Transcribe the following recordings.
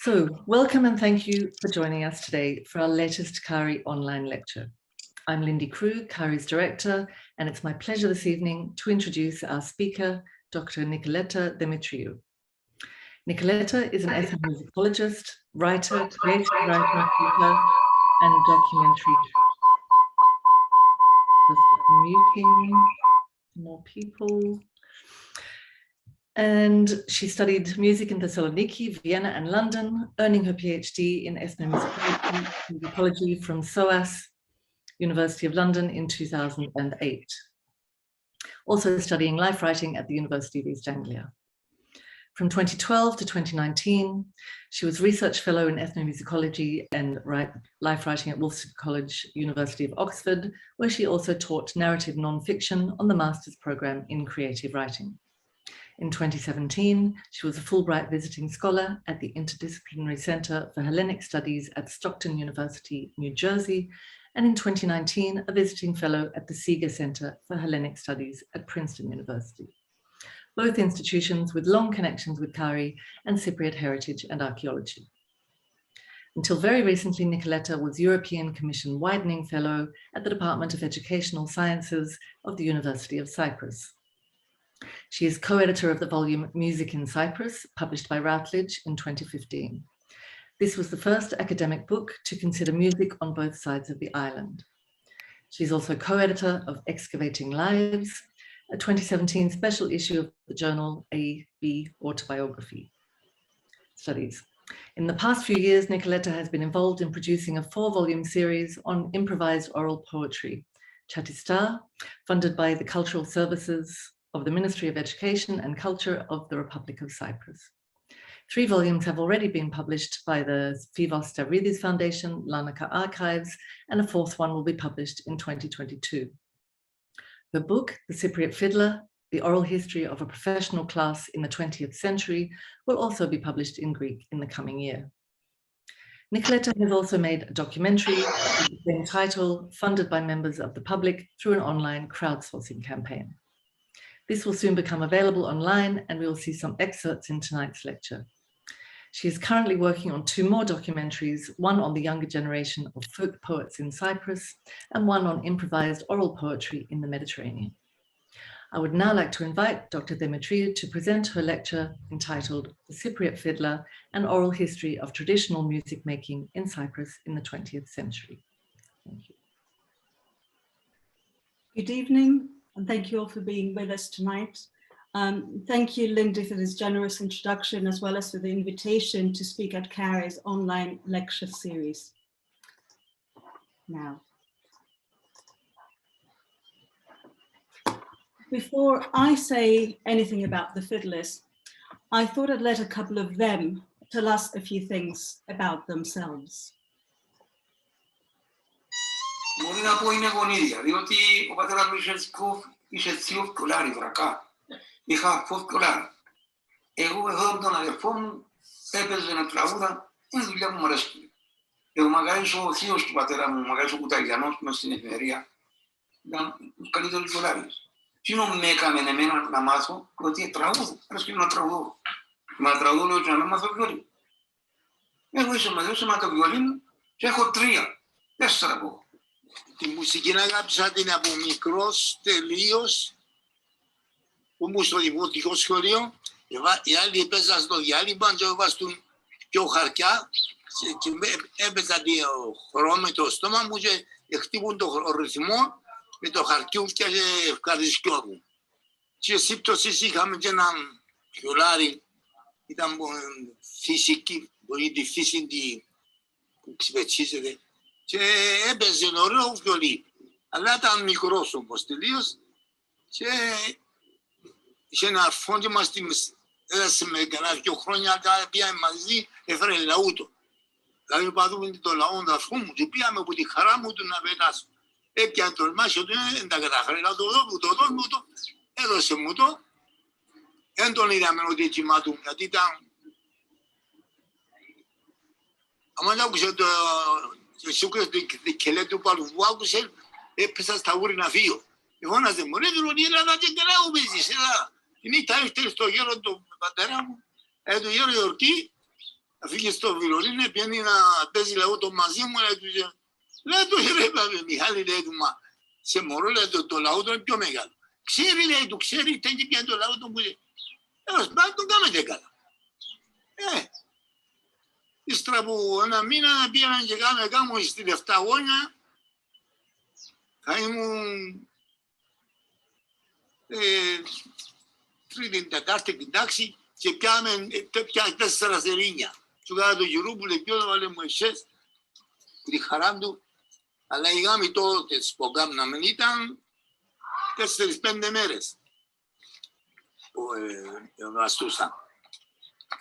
So, welcome and thank you for joining us today for our latest CAARI online lecture. I'm Lindy Crew, CAARI's director, and it's my pleasure this evening to introduce our speaker, Dr. Nicoletta Demetriou. Nicoletta is an ethnomusicologist, writer, creative writer, teacher, and documentary. Just muting more people. And she studied music in Thessaloniki, Vienna, and London, earning her PhD in ethnomusicology from SOAS, University of London in 2008. Also studying life writing at the University of East Anglia. From 2012 to 2019, she was research fellow in ethnomusicology and life writing at Wolfson College, University of Oxford, where she also taught narrative non-fiction on the master's program in creative writing. In 2017, she was a Fulbright visiting scholar at the Interdisciplinary Center for Hellenic Studies at Stockton University, New Jersey, and in 2019, a visiting fellow at the Seeger Center for Hellenic Studies at Princeton University. Both institutions with long connections with CAARI and Cypriot heritage and archaeology. Until very recently, Nicoletta was European Commission Widening Fellow at the Department of Educational Sciences of the University of Cyprus. She is co-editor of the volume Music in Cyprus, published by Routledge in 2015. This was the first academic book to consider music on both sides of the island. She's also co-editor of Excavating Lives, a 2017 special issue of the journal A.B. Autobiography Studies. In the past few years, Nicoletta has been involved in producing a 4-volume series on improvised oral poetry, Chatista, funded by the Cultural Services of the Ministry of Education and Culture of the Republic of Cyprus. 3 volumes have already been published by the Phivos Stavridis Foundation, Larnaca Archives, and a 4th one will be published in 2022. Her book, The Cypriot Fiddler, The Oral History of a Professional Class in the 20th Century, will also be published in Greek in the coming year. Nicoletta has also made a documentary with the same title, funded by members of the public through an online crowdsourcing campaign. This will soon become available online, and we will see some excerpts in tonight's lecture. She is currently working on 2 more documentaries, one on the younger generation of folk poets in Cyprus, and one on improvised oral poetry in the Mediterranean. I would now like to invite Dr. Demetriou to present her lecture entitled The Cypriot Fiddler, an Oral History of Traditional Music Making in Cyprus in the 20th Century. Thank you. Good evening, and thank you all for being with us tonight. Thank you, Lindy, for this generous introduction, as well as for the invitation to speak at CAARI's online lecture series. Now, before I say anything about the fiddlers, I thought I'd let a couple of them tell us a few things about themselves. Μπορεί να πω είναι γονίδια, διότι ο πατέρας μου είχε 2 σκολάρι βρακά. Είχα 2 σκολάρι. Εγώ εδώ με τον αδερφό μου έπαιζε ένα τραγούδα, είναι δουλειά που μου αρέσει. Ο Μαγάρης, ο θείος του πατέρα μου, ο Μαγάρης ο Κουταγιανός, μες στην εφημερία, ήταν τους καλύτερους σκολάρις. Τι με έκανε εμένα να μάθω, ότι τραγούδο, αρέσει να τραγουδώ. Μα τραγούδω λέω και να μάθω βιολί. Εγώ είσαι το βιολί μου και έχω 3, 4 από. Τη μουσική αγάπησα την από μικρός τελείως, που ήμουν στο δημοτικό σχολείο. Οι άλλοι έπαιζαν στο διάλειμμα και έβαζαν πιο χαρτιά και έπαιζαν το χορό με το στόμα μου και χτύπουν το ρυθμό με το χαρτιού και ευχαριστώ μου. Και σύμπτωσης είχαμε και έναν βιολάρι, ήταν φυσική, μπορεί τη φύση που ξυπετσίζεται. Και έπαιζε ωραίο βιολί, αλλά ήταν μικρός όμως τελείως και είχε ένα αρφόν και μας έδωσε με κανένα 2 χρόνια πήγαμε μαζί, έφερε λαούτο. Δηλαδή πατούμε το λαό του αρφού μου και πήγαμε από τη χαρά μου του να πετάσω. Έπιανε το μάσιο του, δεν τα κατάφερε να το δω, μου το, έδωσε μου το. Δεν τον είδαμε ότι κοιμάτουν, γιατί ήταν... Αν άκουσε το... Και σου και το κελέ του παλουβού άκουσε, έπεσα στα ούρη να φύγω. Φώναζε μου, ρε δρονή, έλα και καλά μου παίζεις, έλα. Η νύχτα έφτασε στο γέρο του πατέρα μου, του γέρο γιορτή, Αφήκε στο βιολίνο, πιάνει να παίζει λαούτο μαζί μου, λέει του ρε Μιχάλη, λέει του, μα σε μωρό, λέει το λαούτο είναι πιο μεγάλο. Ξέρει, λέει του, ξέρει, τέτοιο πιάνει το λαούτο που λέει. Πάντα τον κάνετε καλά. Ύστερα από ένα μήνα πήγαιναν και κάμω στη Δευταγόνια, θα ήμουν τρίτη, τετάρτη την τάξη και πιάμε 4 σερίνια. Του κάνα το γυρού που λέει ποιο να βάλε μου εσές, τη χαρά του, αλλά οι γάμοι τότε που κάμναμε ήταν 4-5 μέρες που βαστούσαν.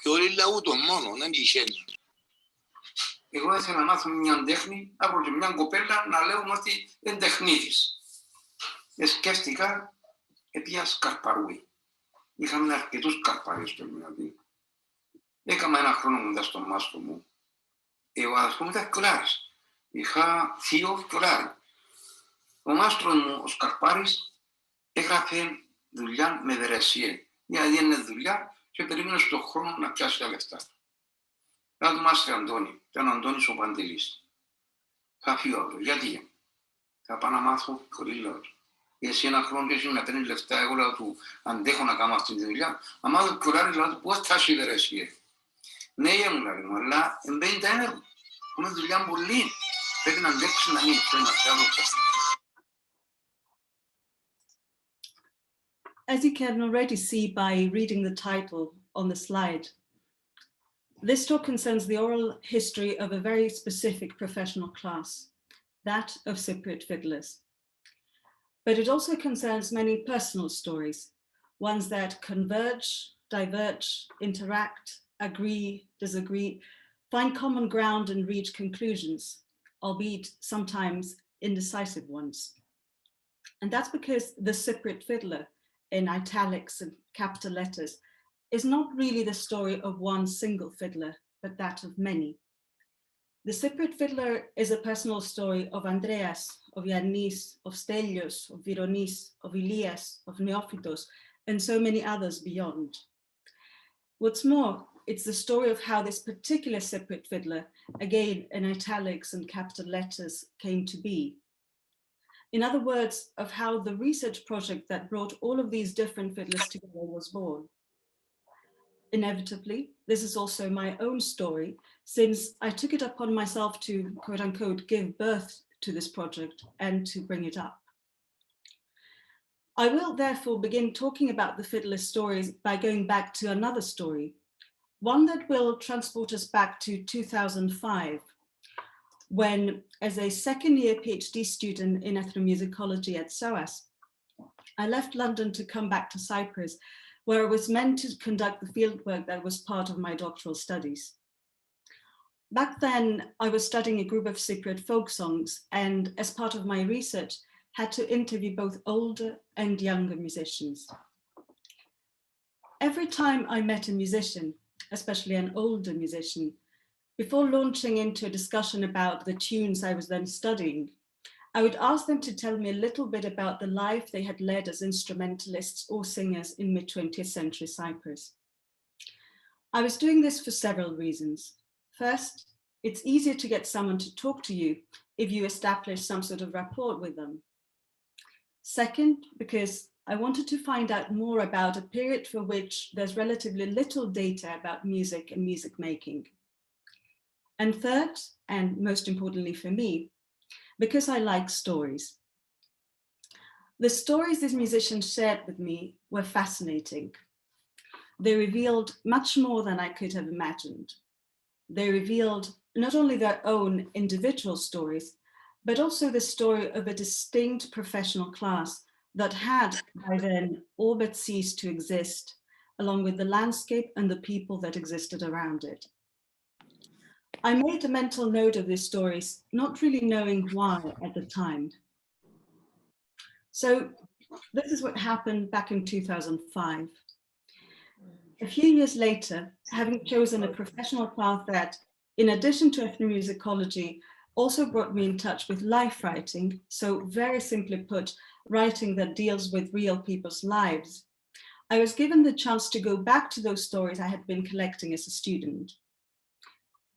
Και όλοι λαούτον μόνο, δεν τυχαίνει. Εγώ ήθελα να μάθω μια τέχνη από και μια κοπέλα να λέγουμε ότι είναι τεχνίτης. Σκέφτηκα, έπια σκαρπαρούι. Είχαμε αρκετούς σκαρπαρίες στο δηλαδή. Έκανα ένα χρόνο μετά στον μάστο μου. Εγώ ας πούμε ήταν κιολάρης. Είχα θείο κιολάρη. Ο μάστρος μου, ο Σκαρπάρης, έγραφε δουλειά με δερεσία. Δηλαδή είναι δουλειά και περίμενε στον χρόνο να πιάσει τα λεφτά. Θα του μάστρε Αντώνη, ήταν ο Αντώνης ο Παντελής. Θα φύγω από το. Γιατί? Θα πάω να μάθω κορίλα του. Εσύ ένα χρόνο και εσύ να παίρνεις λεφτά, εγώ λέω του αντέχω να κάνω αυτή τη δουλειά. Αν μάθω κιολάρη, λέω του πώς θα έχει δερεσία. Ναι, μου λέει, αλλά εμπαίνει τα ένεργο. Είναι δουλειά πολύ. Πρέπει να αντέξει να μην θέλει να πιάνω. As you can already see by reading the title on the slide, this talk concerns the oral history of a very specific professional class, that of Cypriot fiddlers. But it also concerns many personal stories, ones that converge, diverge, interact, agree, disagree, find common ground and reach conclusions, albeit sometimes indecisive ones. And that's because the Cypriot fiddler, in italics and capital letters, is not really the story of one single fiddler, but that of many. The Cypriot fiddler is a personal story of Andreas, of Yannis, of Stelios, of Vironis, of Elias, of Neophytos, and so many others beyond. What's more, it's the story of how this particular Cypriot fiddler, again in italics and capital letters, came to be. In other words, of how the research project that brought all of these different fiddlers together was born. Inevitably, this is also my own story, since I took it upon myself to, quote unquote, give birth to this project and to bring it up. I will therefore begin talking about the fiddler stories by going back to another story, one that will transport us back to 2005, when, as a second-year PhD student in ethnomusicology at SOAS, I left London to come back to Cyprus, where I was meant to conduct the fieldwork that was part of my doctoral studies. Back then, I was studying a group of Cypriot folk songs, and as part of my research, had to interview both older and younger musicians. Every time I met a musician, especially an older musician, before launching into a discussion about the tunes I was then studying, I would ask them to tell me a little bit about the life they had led as instrumentalists or singers in mid-20th century Cyprus. I was doing this for several reasons. First, it's easier to get someone to talk to you if you establish some sort of rapport with them. Second, because I wanted to find out more about a period for which there's relatively little data about music and music making. And third, and most importantly for me, because I like stories. The stories these musicians shared with me were fascinating. They revealed much more than I could have imagined. They revealed not only their own individual stories, but also the story of a distinct professional class that had by then all but ceased to exist, along with the landscape and the people that existed around it. I made a mental note of these stories, not really knowing why at the time. So this is what happened back in 2005. A few years later, having chosen a professional path that, in addition to ethnomusicology, also brought me in touch with life writing, so very simply put, writing that deals with real people's lives, I was given the chance to go back to those stories I had been collecting as a student.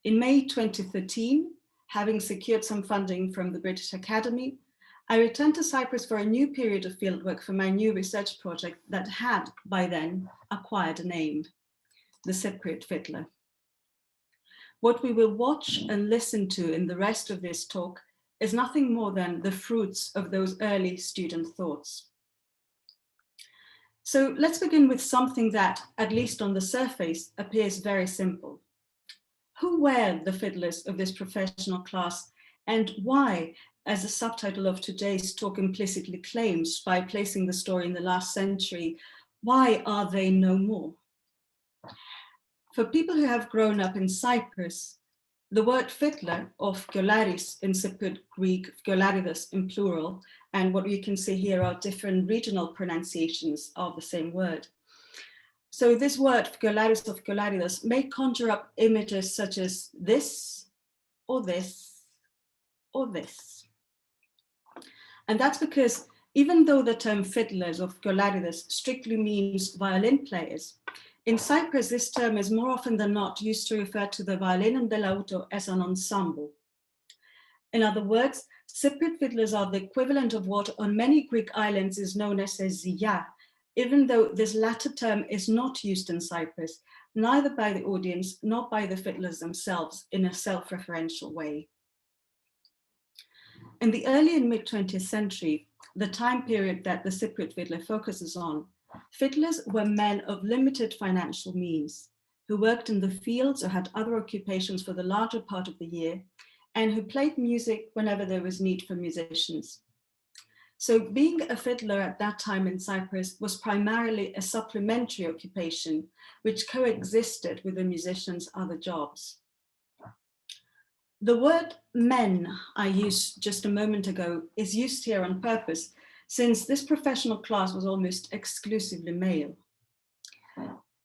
In May 2013, having secured some funding from the British Academy, I returned to Cyprus for a new period of fieldwork for my new research project that had, by then, acquired a name, the Cypriot Fiddler. What we will watch and listen to in the rest of this talk is nothing more than the fruits of those early student thoughts. So let's begin with something that, at least on the surface, appears very simple. Who were the fiddlers of this professional class, and why, as the subtitle of today's talk implicitly claims by placing the story in the last century, why are they no more? For people who have grown up in Cyprus, the word fiddler, or violarides in Cypriot Greek, violarides in plural, and what we can see here are different regional pronunciations of the same word. So this word, violarides or violarides, may conjure up images such as this, or this, or this. And that's because even though the term fiddlers or violarides strictly means violin players, in Cyprus, this term is more often than not used to refer to the violin and the lauto as an ensemble. In other words, Cypriot fiddlers are the equivalent of what on many Greek islands is known as a zia, even though this latter term is not used in Cyprus, neither by the audience nor by the fiddlers themselves in a self-referential way. In the early and mid-20th century, the time period that the Cypriot fiddler focuses on, fiddlers were men of limited financial means, who worked in the fields or had other occupations for the larger part of the year, and who played music whenever there was need for musicians. So being a fiddler at that time in Cyprus was primarily a supplementary occupation, which coexisted with the musicians' other jobs. The word men I used just a moment ago is used here on purpose, since this professional class was almost exclusively male.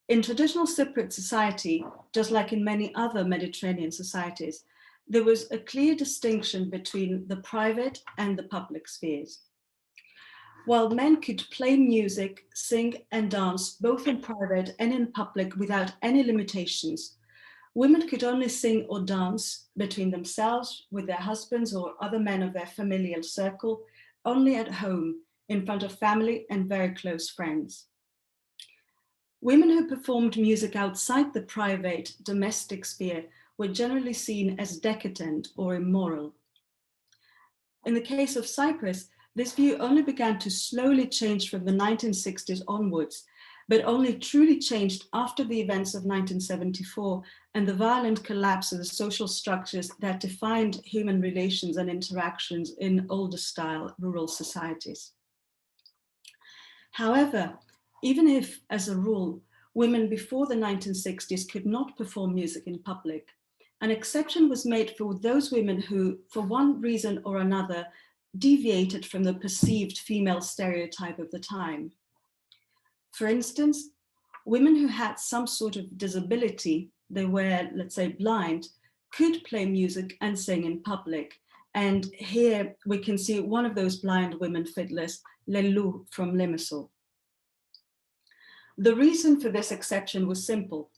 In traditional Cypriot society, just like in many other Mediterranean societies, there was a clear distinction between the private and the public spheres. While men could play music, sing and dance both in private and in public without any limitations, women could only sing or dance between themselves, with their husbands or other men of their familial circle, only at home, in front of family and very close friends. Women who performed music outside the private, domestic sphere were generally seen as decadent or immoral. In the case of Cyprus, this view only began to slowly change from the 1960s onwards, but only truly changed after the events of 1974 and the violent collapse of the social structures that defined human relations and interactions in older style rural societies. However, even if, as a rule, women before the 1960s could not perform music in public, an exception was made for those women who, for one reason or another, deviated from the perceived female stereotype of the time. For instance, women who had some sort of disability, they were, let's say, blind, could play music and sing in public. And here we can see one of those blind women fiddlers, Lelou from Limassol. The reason for this exception was simple.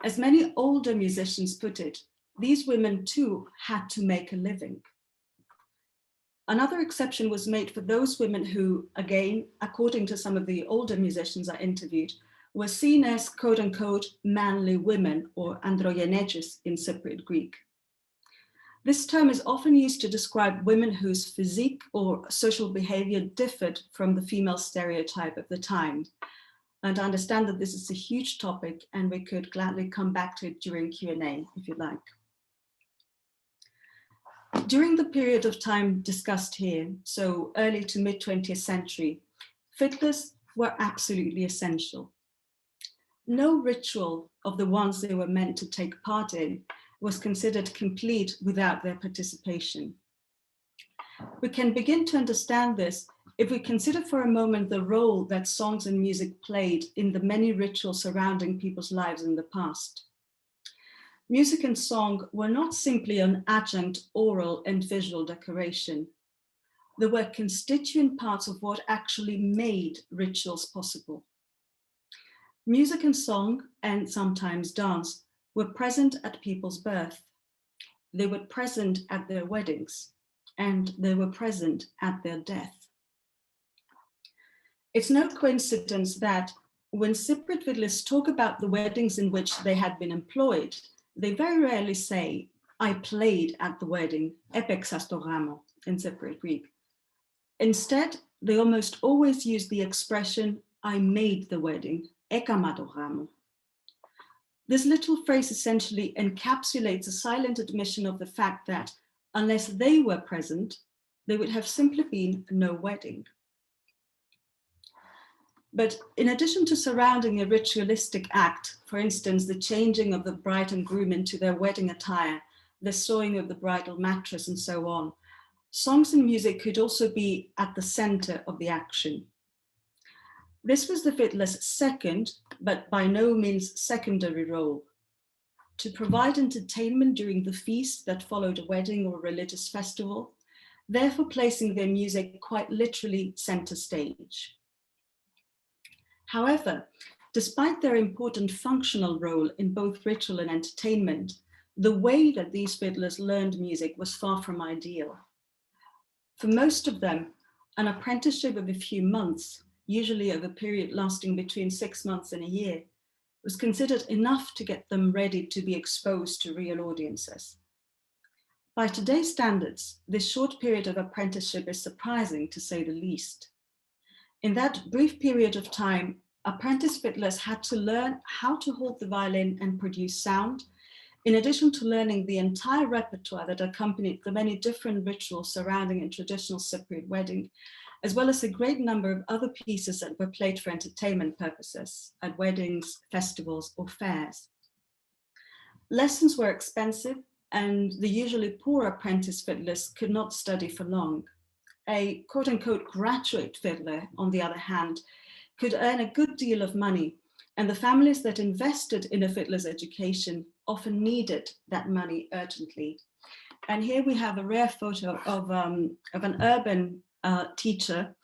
As many older musicians put it, these women too had to make a living. Another exception was made for those women who, again, according to some of the older musicians I interviewed, were seen as quote unquote manly women, or androgenetes in Cypriot Greek. This term is often used to describe women whose physique or social behavior differed from the female stereotype of the time. And I understand that this is a huge topic and we could gladly come back to it during Q&A if you like. During the period of time discussed here, so early to mid-20th century, fiddlers were absolutely essential. No ritual of the ones they were meant to take part in was considered complete without their participation. We can begin to understand this if we consider for a moment the role that songs and music played in the many rituals surrounding people's lives in the past. Music and song were not simply an adjunct oral and visual decoration. They were constituent parts of what actually made rituals possible. Music and song, and sometimes dance, were present at people's birth. They were present at their weddings, and they were present at their death. It's no coincidence that when Cypriot fiddlers talk about the weddings in which they had been employed, they very rarely say, I played at the wedding, έπαιξα στο γάμο, in Cypriot Greek. Instead, they almost always use the expression, I made the wedding, έκαμα το γάμο. This little phrase essentially encapsulates a silent admission of the fact that unless they were present, there would have simply been no wedding. But in addition to surrounding a ritualistic act, for instance, the changing of the bride and groom into their wedding attire, the sewing of the bridal mattress, and so on, songs and music could also be at the center of the action. This was the fiddler's second, but by no means secondary role, to provide entertainment during the feast that followed a wedding or religious festival, therefore placing their music quite literally center stage. However, despite their important functional role in both ritual and entertainment, the way that these fiddlers learned music was far from ideal. For most of them, an apprenticeship of a few months, usually of a period lasting between 6 months and a year, was considered enough to get them ready to be exposed to real audiences. By today's standards, this short period of apprenticeship is surprising, to say the least. In that brief period of time, apprentice fiddlers had to learn how to hold the violin and produce sound, in addition to learning the entire repertoire that accompanied the many different rituals surrounding a traditional Cypriot wedding, as well as a great number of other pieces that were played for entertainment purposes at weddings, festivals, or fairs. Lessons were expensive, and the usually poor apprentice fiddlers could not study for long. A quote-unquote graduate fiddler, on the other hand, could earn a good deal of money, and the families that invested in a fiddler's education often needed that money urgently. And here we have a rare photo of an urban teacher.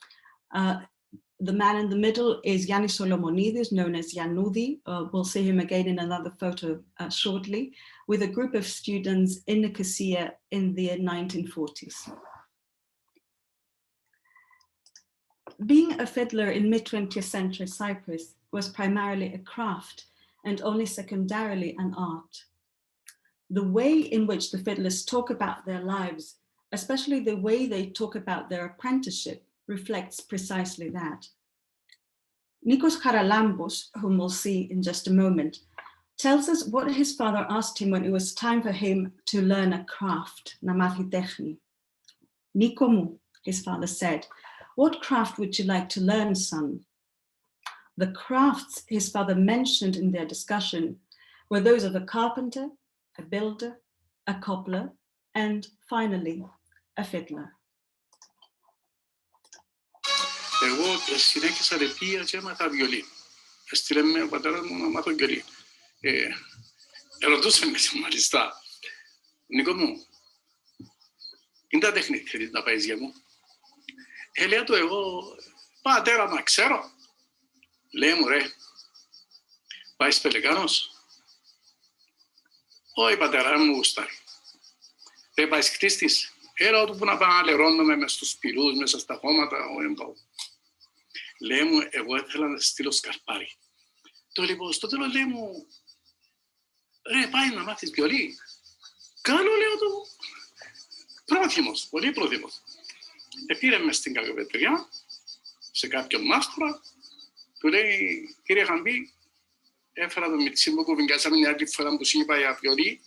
The man in the middle is Yannis Solomonidis, known as Yanoudi. We'll see him again in another photo shortly, with a group of students in Nicosia in the 1940s. Being a fiddler in mid-20th century Cyprus was primarily a craft and only secondarily an art. The way in which the fiddlers talk about their lives, especially the way they talk about their apprenticeship, reflects precisely that. Nikos Charalambos, whom we'll see in just a moment, tells us what his father asked him when it was time for him to learn a craft, na mathi techni. Niko mu, his father said, what craft would you like to learn, son? The crafts his father mentioned in their discussion were those of a carpenter, a builder, a cobbler, and finally, a fiddler. Εγώ συνέχισα ρεπία και έμαθα βιολί. Έστειλε με ο πατέρας μου να μάθω βιολί. Ερωτούσε με μάλιστα, Νίκο μου, είναι τα τέχνη θέλεις να πάεις για μου? Λέω του εγώ, πατέρα να ξέρω. Λέει μου ρε, πάεις πελεκάνος? Όχι πατέρα μου γουστάρει. Δεν πάεις χτίστης? Έλα του που να πάω να λερώνομαι μες στους πυρούς, μέσα στα χώματα, όχι πάω. Λέει μου, εγώ ήθελα να στείλω σκαρπάρι. Το λοιπόν, στο τέλος λέει μου, ρε πάει να μάθεις βιολί. Καλό λέω του, πρόθυμος, πολύ πρόθυμος. Πήρε με στην κακοπετριά, σε κάποιον μάστορα, του λέει, κύριε Χαμπή, έφερα τον Μιτσί μου, κουβιγκάσαμε μια άλλη φορά που σου είπα για βιολί,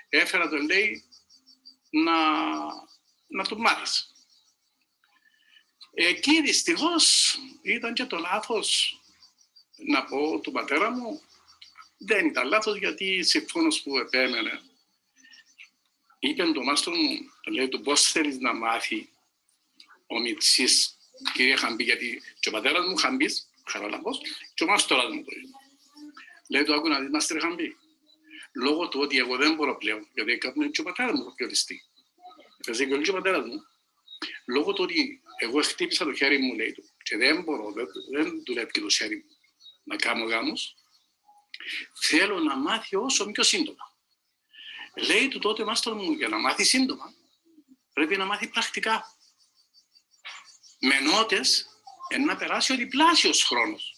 έφερα τον, λέει, να του μάθεις. Εκεί δυστυχώς ήταν και το λάθος, να πω, του πατέρα μου. Δεν ήταν λάθος, γιατί συμφώνος που επέμενε. Είπε το μάστρο μου, λέει του, πώς θέλεις να μάθει ο Μιτσής, κύριε Χαμπή, γιατί και ο πατέρας μου Χαμπής, Χαραλαμπός, και ο μάστορας μου το είπε. Λέει του, άκου να δεις, μάστρε Χαμπή, λόγω του ότι εγώ δεν μπορώ πλέον, γιατί έκαμε και ο πατέρας μου βιολιστή. Έπαιζε βιολί και ο πατέρας μου. Λόγω του ότι εγώ χτύπησα το χέρι μου, λέει του, και δεν μπορώ, δεν δουλεύει το χέρι μου να κάνω γάμους, Θέλω να μάθει όσο πιο σύντομα. Λέει του τότε μάστορ μου, για να μάθει σύντομα, πρέπει να μάθει πρακτικά. Με νότες, να περάσει ο διπλάσιος χρόνος.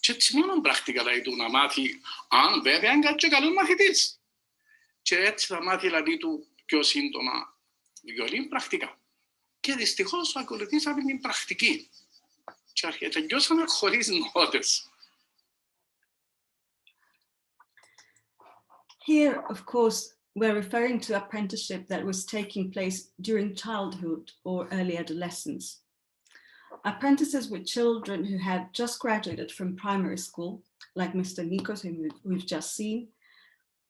Και έτσι μόνο πρακτικά λέει του να μάθει, αν βέβαια είναι κάτι καλός μαθητής. Και έτσι θα μάθει δηλαδή του πιο σύντομα βιολίν πρακτικά. Και δυστυχώς ακολουθήσαμε την πρακτική. Και τελειώσαμε χωρίς νότες. Here, of course, we're referring to apprenticeship that was taking place during childhood or early adolescence. Apprentices were children who had just graduated from primary school, like Mr. Nikos, whom we've just seen,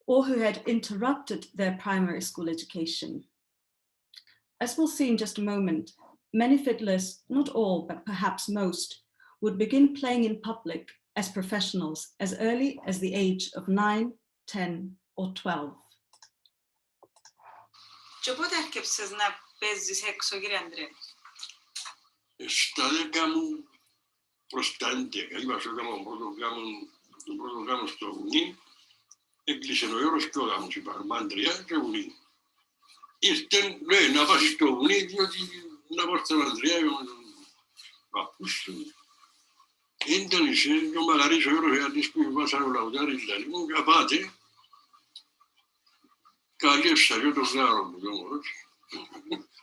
or who had interrupted their primary school education. As we'll see in just a moment, many fiddlers, not all, but perhaps most, would begin playing in public as professionals as early as the age of 9, 10, or 12. Και πότε έρχεψες να παίζεις έξω, κύριε Ανδρέα? Στα 10 μου προς τα 11. Είπα στο πρώτο γάμο στο βουνί, έκλεισε ο όρος και ο γάμος, είπα, Αρμάντρια και βουνί. Ήρθε, λέει, να πας στο βουνί, διότι να πάω στον Ανδρέα, με τον παππούς του. Ήταν ο Μαγαρής ο όρος, γιατί που βάσανε ο λαουδάρης, δηλαδή μου, και πάτε. Καλεύσα και το γάρο μου, το μωρός.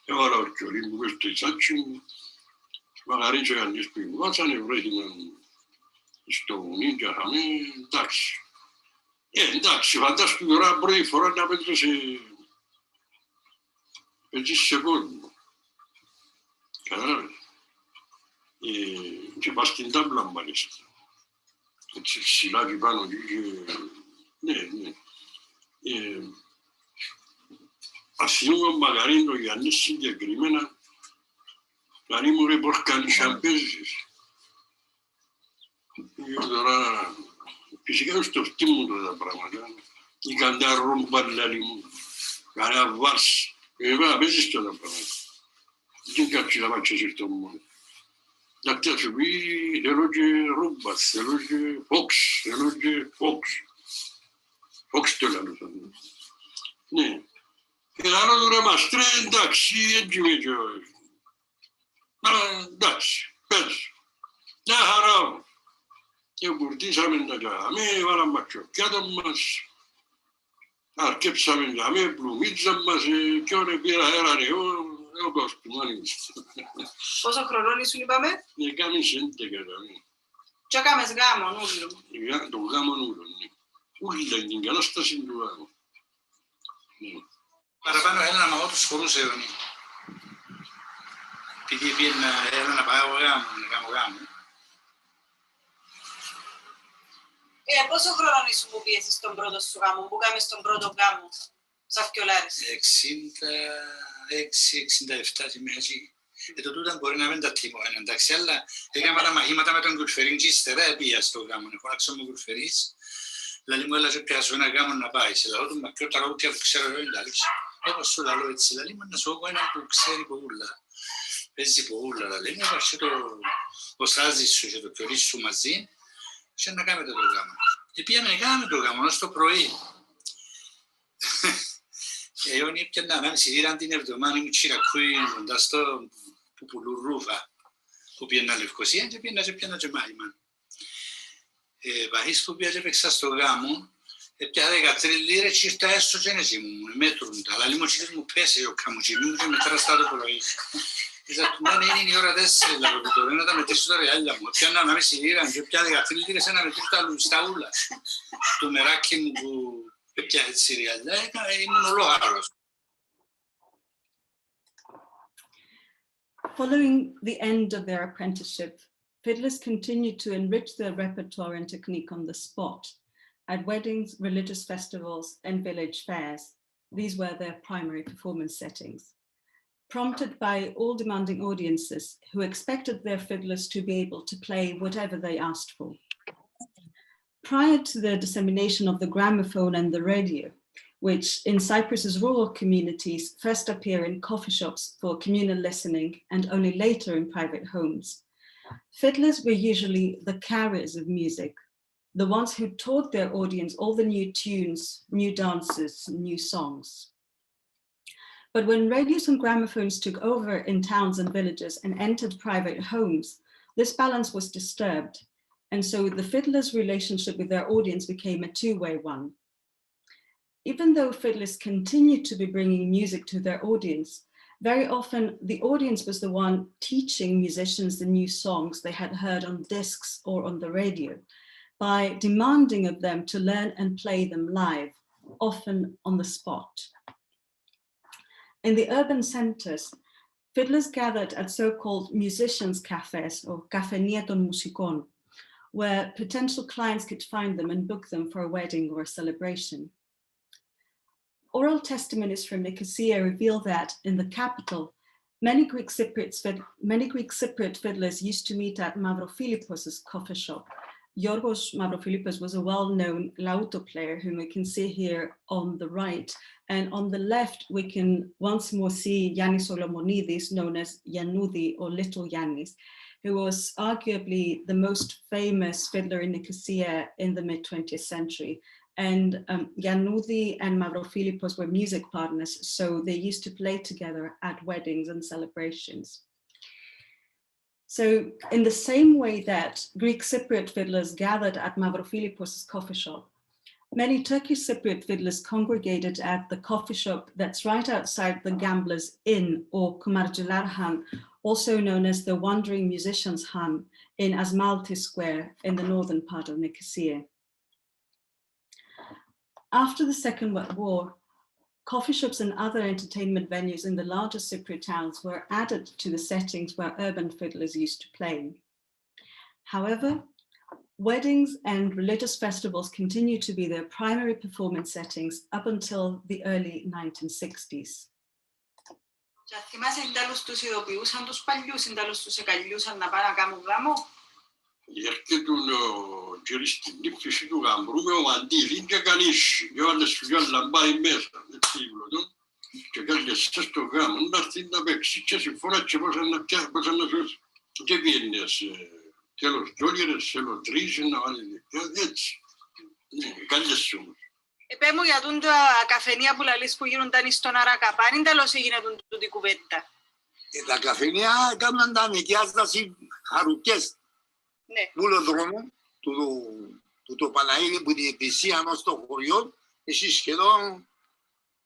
Έβαλα ο κιολί μου, στο τσάτσι μου. Μαγαρής ο Ιαννής που μου βάσανε, βρέθηκαν στο βουνί και είχαμε, εντάξει. Εντάξει, φαντάστηκε τώρα πρώτη φορά να παίζεις σε κόσμο. Κατάλαβες. Και πας στην τάμπλα μάλιστα. Έτσι ψηλά και πάνω και ναι. Ας θυμούμε ο Μαγαρήν ο Γιάννης συγκεκριμένα, δηλαδή μου ρε πώς κάνεις αν παίζεις. Τώρα, φυσικά στο αυτοί μου τώρα τα πράγματα. Ή καντά ρούμπα δηλαδή μου, κανένα βάρς. Βέβαια παίζεις τώρα τα πράγματα. Δεν κάτσει να μάξεις ήρθω μόνο. Γιατί θα σου πει θέλω και ρούμπα, θέλω και φόξ, θέλω και φόξ. Φόξ το λέω θα δω. Ναι. Και άλλο τώρα μας τρέχει, εντάξει, έτσι με και όχι. Εντάξει, πες. Μια χαρά. Και κουρτίσαμε τα τζαμί, βάλαμε μαξοκιάτα μας. Αρκέψαμε τζαμί, πλουμίτσα μας, κι όνε πήρα ένα νεό, όπως του μάνι μας. Πόσο χρονών ήσουν είπαμε? Έκαμες 11 τζαμί. Και έκαμες γάμον ούλου. Το γάμον ούλου, ναι. Ούλα την κατάσταση του γάμου. Παραπάνω έλα να μαγώ τους χορούς αιώνι. Επειδή έλα να πάω γάμο, να κάνω γάμο. Πόσο χρόνο ήσουν που πιέσεις στον πρώτο σου γάμο, που κάνεις τον πρώτο γάμο, σαν φκιολάρης? 66-67 σημαίνει. Το τούτα μπορεί να μην τα τίμω, εντάξει, αλλά έκανα τα μαχήματα με τον Κουρφερίν και ύστερα έπια στο γάμο. Φώναξα με Κουρφερίς, δηλαδή μου έλαζε πιάσω ένα γάμο να πάει. Σε λαό του μακρό τραγούδια που ξέρω εγώ είναι άλλος. Εγώ σου λαλώ έτσι, δηλαδή μου να σου έχω έναν που ξέρει πογούλα. Παίζει πογούλα, δηλαδή, να πάρει το σάζι σου και το κιολί σου μαζί και να κάνετε το γάμο. Και πήγαμε να κάνουμε το γάμο, ως το πρωί. Εγώ έπιανα να σιδήραν την εβδομάδα μου τσιρακούι κοντά στο Πουπουλουρούβα που πήγαινα Λευκοσία και πήγαινα και μάχημα. Βαχείς που πήγα και παίξα στο γάμο, έπια 13 λίρες και ήρθα έστω και έτσι μου, μέτρουν τα, αλλά λίγο και μου πέσει ο καμουτσιμί μου και μετρά στα το πρωί. Ήρθα του μάνα είναι η ώρα 4, δηλαδή τώρα να τα μετρήσω τα ρεάλια μου. Έπιανα να με σιδήραν και έπια 13 λίρες να μετρήσω τα λουσταούλα. Το μεράκι μου που έπια έτσι ρεάλια, ήμουν ολόγαρος. Following the end of their apprenticeship, fiddlers continued to enrich their repertoire and technique on the spot at weddings, religious festivals, and village fairs. These were their primary performance settings. Prompted by all-demanding audiences who expected their fiddlers to be able to play whatever they asked for. Prior to the dissemination of the gramophone and the radio, which in Cyprus's rural communities first appear in coffee shops for communal listening and only later in private homes, fiddlers were usually the carriers of music. the ones who taught their audience all the new tunes, new dances, new songs. But when radios and gramophones took over in towns and villages and entered private homes, this balance was disturbed. And so the fiddlers' relationship with their audience became a two-way one. Even though fiddlers continued to be bringing music to their audience, very often the audience was the one teaching musicians the new songs they had heard on discs or on the radio, by demanding of them to learn and play them live, often on the spot. In the urban centers, fiddlers gathered at so-called musicians' cafes or kafenia των μουσικών, where potential clients could find them and book them for a wedding or a celebration. Oral testimonies from Nicosia reveal that in the capital, many Greek Cypriot fiddlers used to meet at Mavrophilippos' coffee shop. Yorgos Mavrophilippos was a well-known lauto player whom we can see here on the right. And on the left, we can once more see Yannis Solomonidis, known as Yanoudi or Little Yannis, who was arguably the most famous fiddler in Nicosia in the mid-20th century. And Yanoudi and Mavrophilippos were music partners, so they used to play together at weddings and celebrations. So in the same way that Greek Cypriot fiddlers gathered at Mavrophilippos' coffee shop, many Turkish Cypriot fiddlers congregated at the coffee shop that's right outside the Gamblers' Inn, or Kumarcılar Han, also known as the Wandering Musicians' Han, in Asmalti Square in the northern part of Nicosia. After the Second World War, coffee shops and other entertainment venues in the larger Cypriot towns were added to the settings where urban fiddlers used to play. However, weddings and religious festivals continued to be their primary performance settings up until the early 1960s. Και θυμάσαι εντάλλως τους ειδοποιούσαν τους παλιούς, εντάλλως τους εκαλιούσαν να πάνε να κάνουν γάμο. Έρχεται ο κύριος στην ύψη του γαμπρού με ο μαντήλι και κανείς. Έβαλε σου για λαμπάρι μέσα, έτσι ύβλωτο. Και κάλεσε στο γάμο, να έρθει να παίξει και συμφώναξε πώς να σώσει. Και πήγαινες τέλος δόλιρες, τέλος τρεις, να βάλει έτσι. Κάλεσε όμως. Πέ μου για τα καφενεία που λαλείς που γίνονταν στον Αρακαπάνη, τέλος έγινε τούτη κουβέντα. Τα καφενεία έκαναν τα νοικιάσταση χαρουκές. Βουλοδρόμου του το Παναήρι που την εκκλησία ενός στο χωριό έχει σχεδόν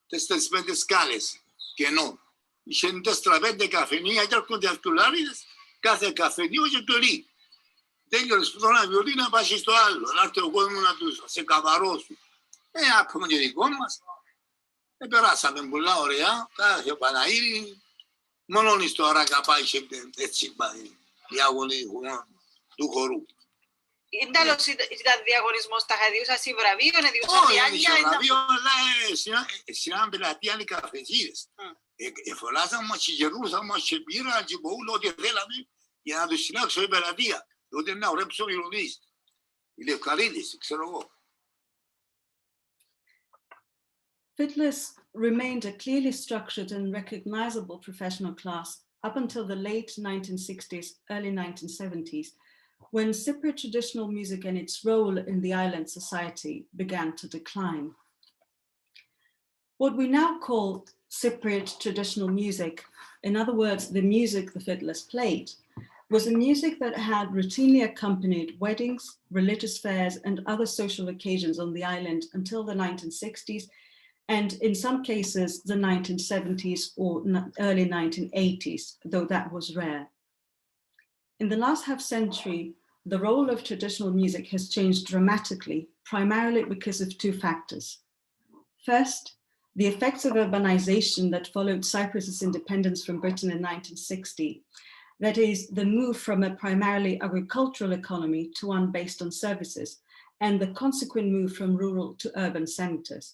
4-5 σκάλες κενό. Είχαν 4-5 καφενεία και έρχονται αυτουλάριδες, κάθε καφενείο και κλωρί. Τέλειωνες που τώρα βιολί να πάει στο άλλο, να έρθει ο κόσμος να τους σε καβαρώσουν. Άκουμε και δικό μας. Περάσαμε πολλά ωραία, κάθε Παναήρι, μόνο στο Αρακαπά είχε έτσι διάγωνη του χορού. Τέλος ήταν διαγωνισμός, τα χαδιούσαν σε βραβείο, όχι, σε βραβείο, αλλά συνάμε πελατεία οι καφετήρες. Εφολάσαν μας και γερούσαν μας και πήραν και μπορούν ό,τι θέλαμε για να τους συνάξω η πελατεία. Τότε να ορέψω οι ροδείς, οι λευκαρίδες, ξέρω εγώ. Fiddlers remained a clearly structured and recognizable professional class up until the late 1960s, early 1970s, when Cypriot traditional music and its role in the island society began to decline. What we now call Cypriot traditional music, in other words, the music the fiddlers played, was a music that had routinely accompanied weddings, religious fairs, and other social occasions on the island until the 1960s, and in some cases, the 1970s or early 1980s, though that was rare. In the last half century, the role of traditional music has changed dramatically, primarily because of two factors. First, the effects of urbanization that followed Cyprus's independence from Britain in 1960, that is, the move from a primarily agricultural economy to one based on services, and the consequent move from rural to urban centers.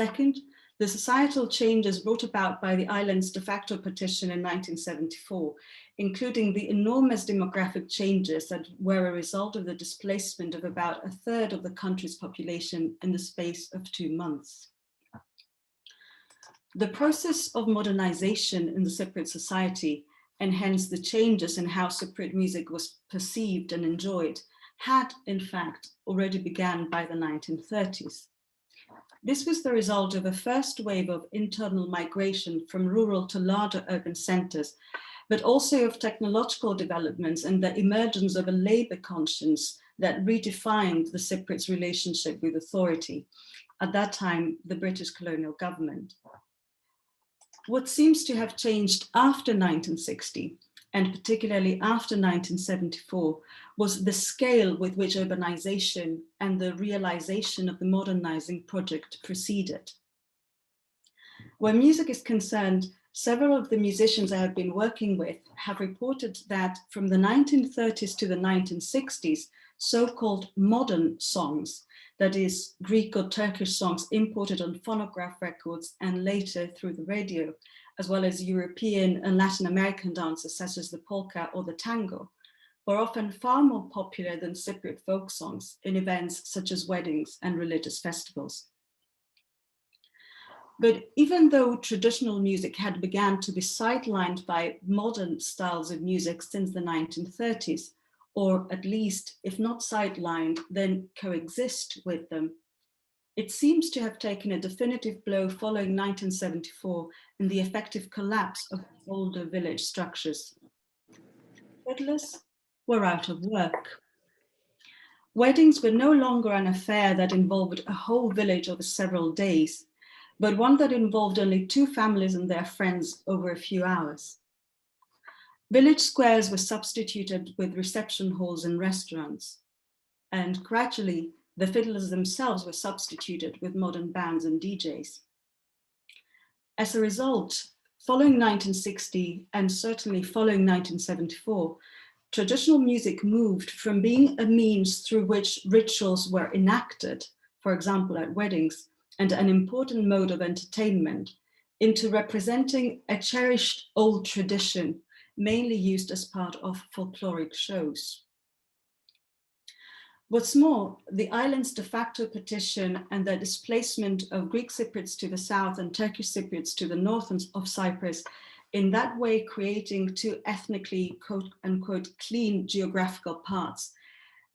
Second, the societal changes brought about by the island's de facto partition in 1974, including the enormous demographic changes that were a result of the displacement of about a third of the country's population in the space of 2 months. The process of modernization in the Cypriot society, and hence the changes in how Cypriot music was perceived and enjoyed, had in fact already begun by the 1930s. This was the result of a first wave of internal migration from rural to larger urban centers, but also of technological developments and the emergence of a labor conscience that redefined the Cypriots' relationship with authority, at that time the British colonial government. What seems to have changed after 1960, and particularly after 1974, was the scale with which urbanization and the realization of the modernizing project proceeded. Where music is concerned, several of the musicians I have been working with have reported that from the 1930s to the 1960s, so-called modern songs, that is, Greek or Turkish songs imported on phonograph records and later through the radio, as well as European and Latin American dances such as the polka or the tango, were often far more popular than Cypriot folk songs in events such as weddings and religious festivals. But even though traditional music had begun to be sidelined by modern styles of music since the 1930s, or at least, if not sidelined, then coexist with them, it seems to have taken a definitive blow following 1974 and the effective collapse of older village structures. Fiddlers were out of work. Weddings were no longer an affair that involved a whole village over several days, but one that involved only two families and their friends over a few hours. Village squares were substituted with reception halls and restaurants, and gradually the fiddlers themselves were substituted with modern bands and DJs. As a result, following 1960 and certainly following 1974, traditional music moved from being a means through which rituals were enacted, for example at weddings, and an important mode of entertainment, into representing a cherished old tradition, mainly used as part of folkloric shows. What's more, the island's de facto partition and the displacement of Greek Cypriots to the south and Turkish Cypriots to the north of Cyprus, in that way creating two ethnically quote unquote clean geographical parts,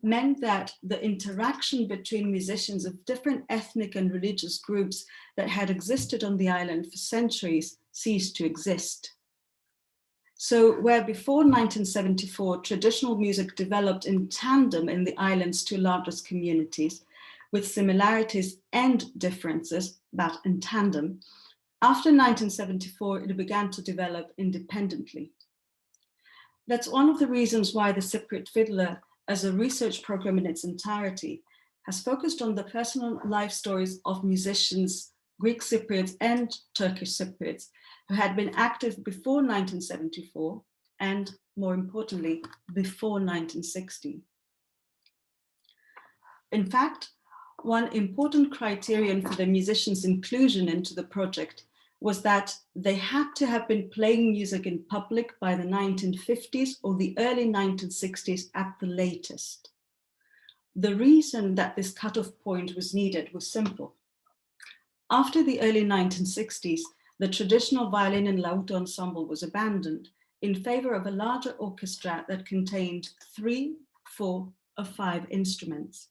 meant that the interaction between musicians of different ethnic and religious groups that had existed on the island for centuries ceased to exist. So where before 1974, traditional music developed in tandem in the island's two largest communities, with similarities and differences, but in tandem, after 1974, it began to develop independently. That's one of the reasons why the Cypriot Fiddler, as a research program in its entirety, has focused on the personal life stories of musicians, Greek Cypriots and Turkish Cypriots, who had been active before 1974 and, more importantly, before 1960. In fact, one important criterion for the musicians' inclusion into the project was that they had to have been playing music in public by the 1950s or the early 1960s at the latest. The reason that this cutoff point was needed was simple. After the early 1960s, the traditional violin and laúd ensemble was abandoned in favor of a larger orchestra that contained 3, 4, or 5 instruments.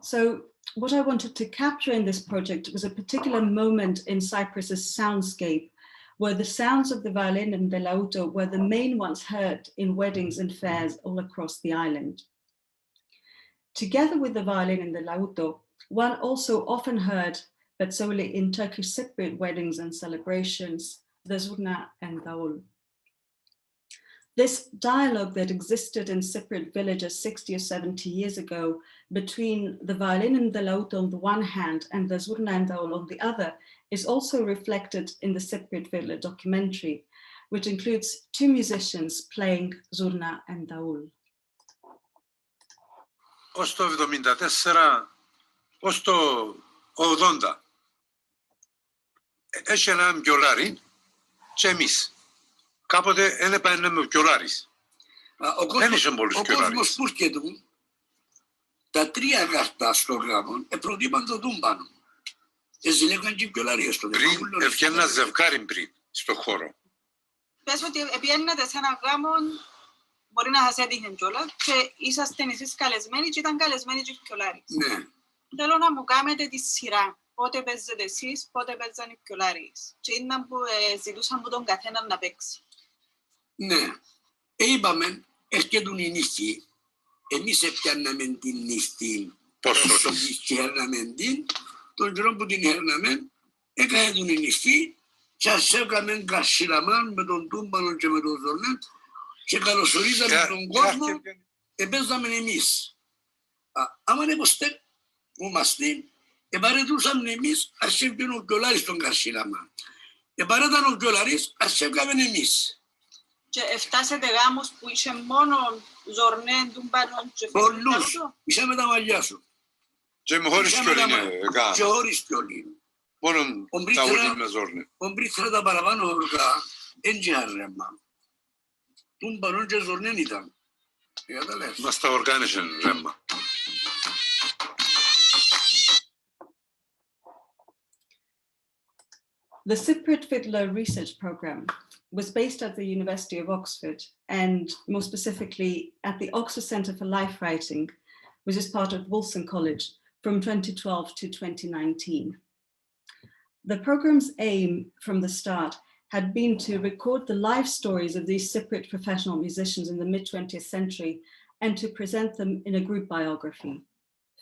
So what I wanted to capture in this project was a particular moment in Cyprus's soundscape, where the sounds of the violin and the laúd were the main ones heard in weddings and fairs all across the island. Together with the violin and the laúd, one also often heard, but solely in Turkish Cypriot weddings and celebrations, the zurna and daul. This dialogue that existed in Cypriot villages 60 or 70 years ago between the violin and the laúd on the one hand and the zurna and daul on the other is also reflected in the Cypriot Fiddler documentary, which includes 2 musicians playing zurna and daul. Ως το 74, ως το 80, έχει ένα μπιολάρι και εμείς. Κάποτε δεν έπαιρνε με μπιολάρις. Δεν είσαι πολλούς μπιολάρις. Ο κόσμος που έρχεται, τα 3 γαρτά στο γράμμα, προτιμάν το τούμπανο. Έτσι λέγαν και οι μπιολάρίες στο πριν, έφτιανε ένα ζευγάρι πριν, στο χώρο. Πες ότι πιένετε σε ένα γάμο μπορεί να σας έτυχε κιόλας και είσαστε εσείς καλεσμένοι και ήταν καλεσμένοι και οι fiddlers. Ναι. Θέλω να μου κάνετε τη σειρά. Πότε παίζετε εσείς, πότε παίζαν οι fiddlers. Και ήταν που ζητούσαν από τον καθένα να παίξει. Ναι. Είπαμε, έρχεται η νύχτη. Εμείς έπιαναμε την νύχτη. Πόσο χέρναμε την. Τον καιρό που την χέρναμε, έκανε την νύχτη. Και ας έκαμε κασίλαμαν με τον τούμπανο και με τον ζορνέ. Και καλωσορίζαμε τον κόσμο. Παίζαμε εμείς. Άμα είμαστε, επαρετούσαμε εμείς, ας έφυγαν ο Κιολάρης στον Καρσίλαμα. Επαρέταν ο Κιολάρης, ας έφυγαμε εμείς. Και φτάσετε γάμους που είσαι μόνο ζορνέ, τούμπανο και πολλούς, είσαι με τα μαλλιά σου. Και με χωρίς πιολίνε γάμ. Και χωρίς πιολίνε. Μόνο τα ούλη με ζόρνε. Ο μπρίθρα τα παραπάνω ορκά, έντια ρέμα. Τούμπανο και ζορνέ ήταν. Μας τα οργάνισε ρέμα. The Cypriot Fiddler research program was based at the University of Oxford and more specifically at the Oxford Centre for Life Writing, which is part of Wolfson College from 2012 to 2019. The program's aim from the start had been to record the life stories of these Cypriot professional musicians in the mid-20th century and to present them in a group biography.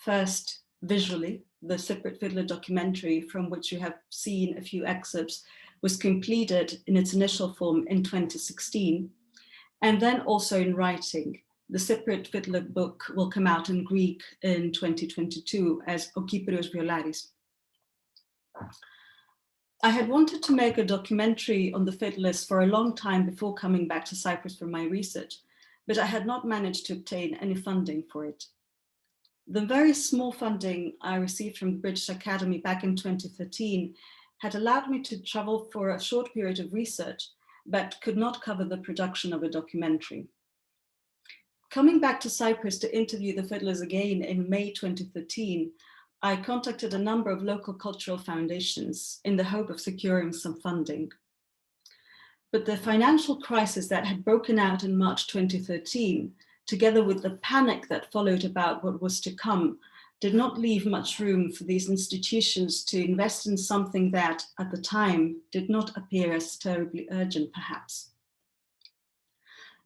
First, visually, the Cypriot Fiddler documentary, from which you have seen a few excerpts, was completed in its initial form in 2016. And then also in writing, the Cypriot Fiddler book will come out in Greek in 2022 as O Cypriot Violarides. I had wanted to make a documentary on the fiddlers for a long time before coming back to Cyprus for my research, but I had not managed to obtain any funding for it. The very small funding I received from the British Academy back in 2013 had allowed me to travel for a short period of research, but could not cover the production of a documentary. Coming back to Cyprus to interview the fiddlers again in May 2013, I contacted a number of local cultural foundations in the hope of securing some funding. But the financial crisis that had broken out in March 2013, together with the panic that followed about what was to come, did not leave much room for these institutions to invest in something that, at the time, did not appear as terribly urgent, perhaps.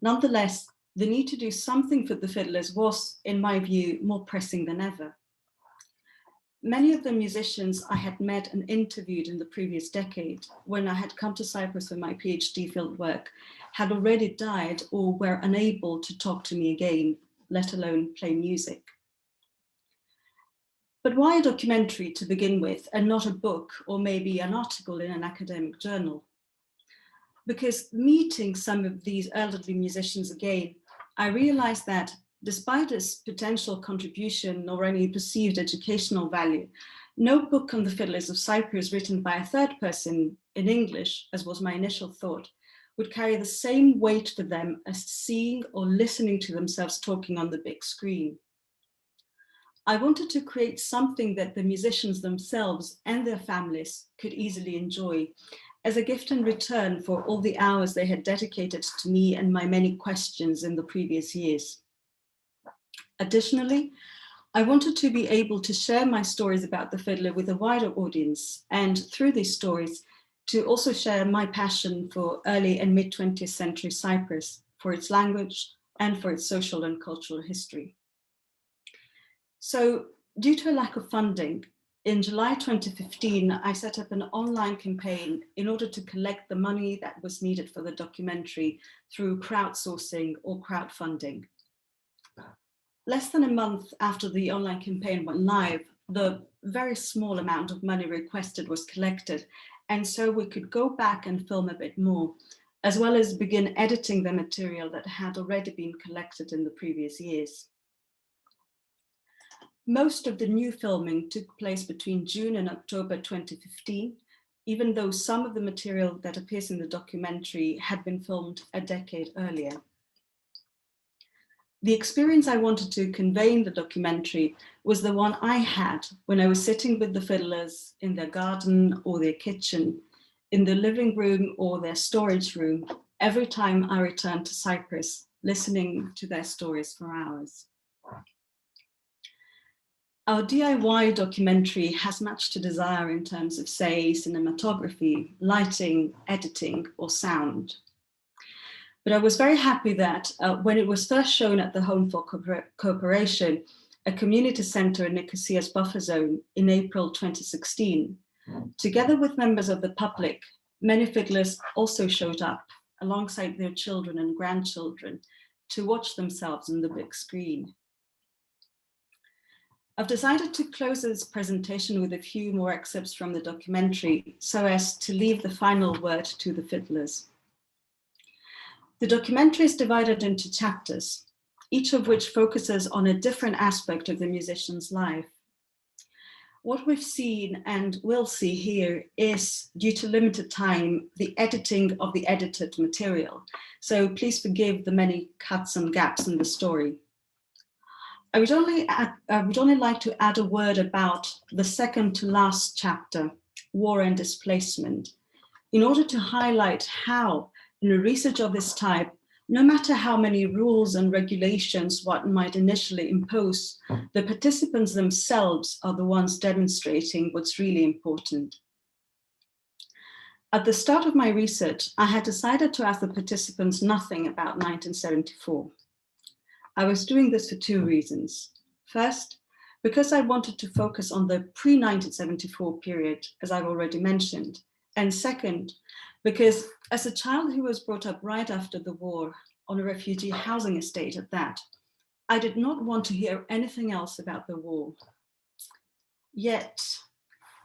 Nonetheless, the need to do something for the fiddlers was, in my view, more pressing than ever. Many of the musicians I had met and interviewed in the previous decade, when I had come to Cyprus for my PhD fieldwork, had already died or were unable to talk to me again, let alone play music. But why a documentary to begin with, and not a book or maybe an article in an academic journal? Because meeting some of these elderly musicians again, I realized that despite its potential contribution or any perceived educational value, no book on the fiddlers of Cyprus written by a third person in English, as was my initial thought, would carry the same weight for them as seeing or listening to themselves talking on the big screen. I wanted to create something that the musicians themselves and their families could easily enjoy as a gift in return for all the hours they had dedicated to me and my many questions in the previous years. Additionally, I wanted to be able to share my stories about the fiddler with a wider audience, and through these stories, to also share my passion for early and mid-20th century Cyprus, for its language and for its social and cultural history. So, due to a lack of funding, in July 2015, I set up an online campaign in order to collect the money that was needed for the documentary through crowdsourcing or crowdfunding. Less than a month after the online campaign went live, the very small amount of money requested was collected, and so we could go back and film a bit more, as well as begin editing the material that had already been collected in the previous years. Most of the new filming took place between June and October 2015, even though some of the material that appears in the documentary had been filmed a decade earlier. The experience I wanted to convey in the documentary was the one I had when I was sitting with the fiddlers in their garden or their kitchen, in the living room or their storage room, every time I returned to Cyprus listening to their stories for hours. Our DIY documentary has much to desire in terms of, say, cinematography, lighting, editing, or sound. But I was very happy that when it was first shown at the Home for Cooperation, a community center in Nicosia's buffer zone in April 2016, together with members of the public, many fiddlers also showed up alongside their children and grandchildren to watch themselves on the big screen. I've decided to close this presentation with a few more excerpts from the documentary so as to leave the final word to the fiddlers. The documentary is divided into chapters, each of which focuses on a different aspect of the musician's life. What we've seen and will see here is, due to limited time, the editing of the edited material. So please forgive the many cuts and gaps in the story. I would only like to add a word about the second to last chapter, War and Displacement, in order to highlight how, in a research of this type, no matter how many rules and regulations one might initially impose, the participants themselves are the ones demonstrating what's really important. At the start of my research, I had decided to ask the participants nothing about 1974. I was doing this for two reasons. First, because I wanted to focus on the pre-1974 period, as I've already mentioned. And second, because as a child who was brought up right after the war on a refugee housing estate at that, I did not want to hear anything else about the war. Yet,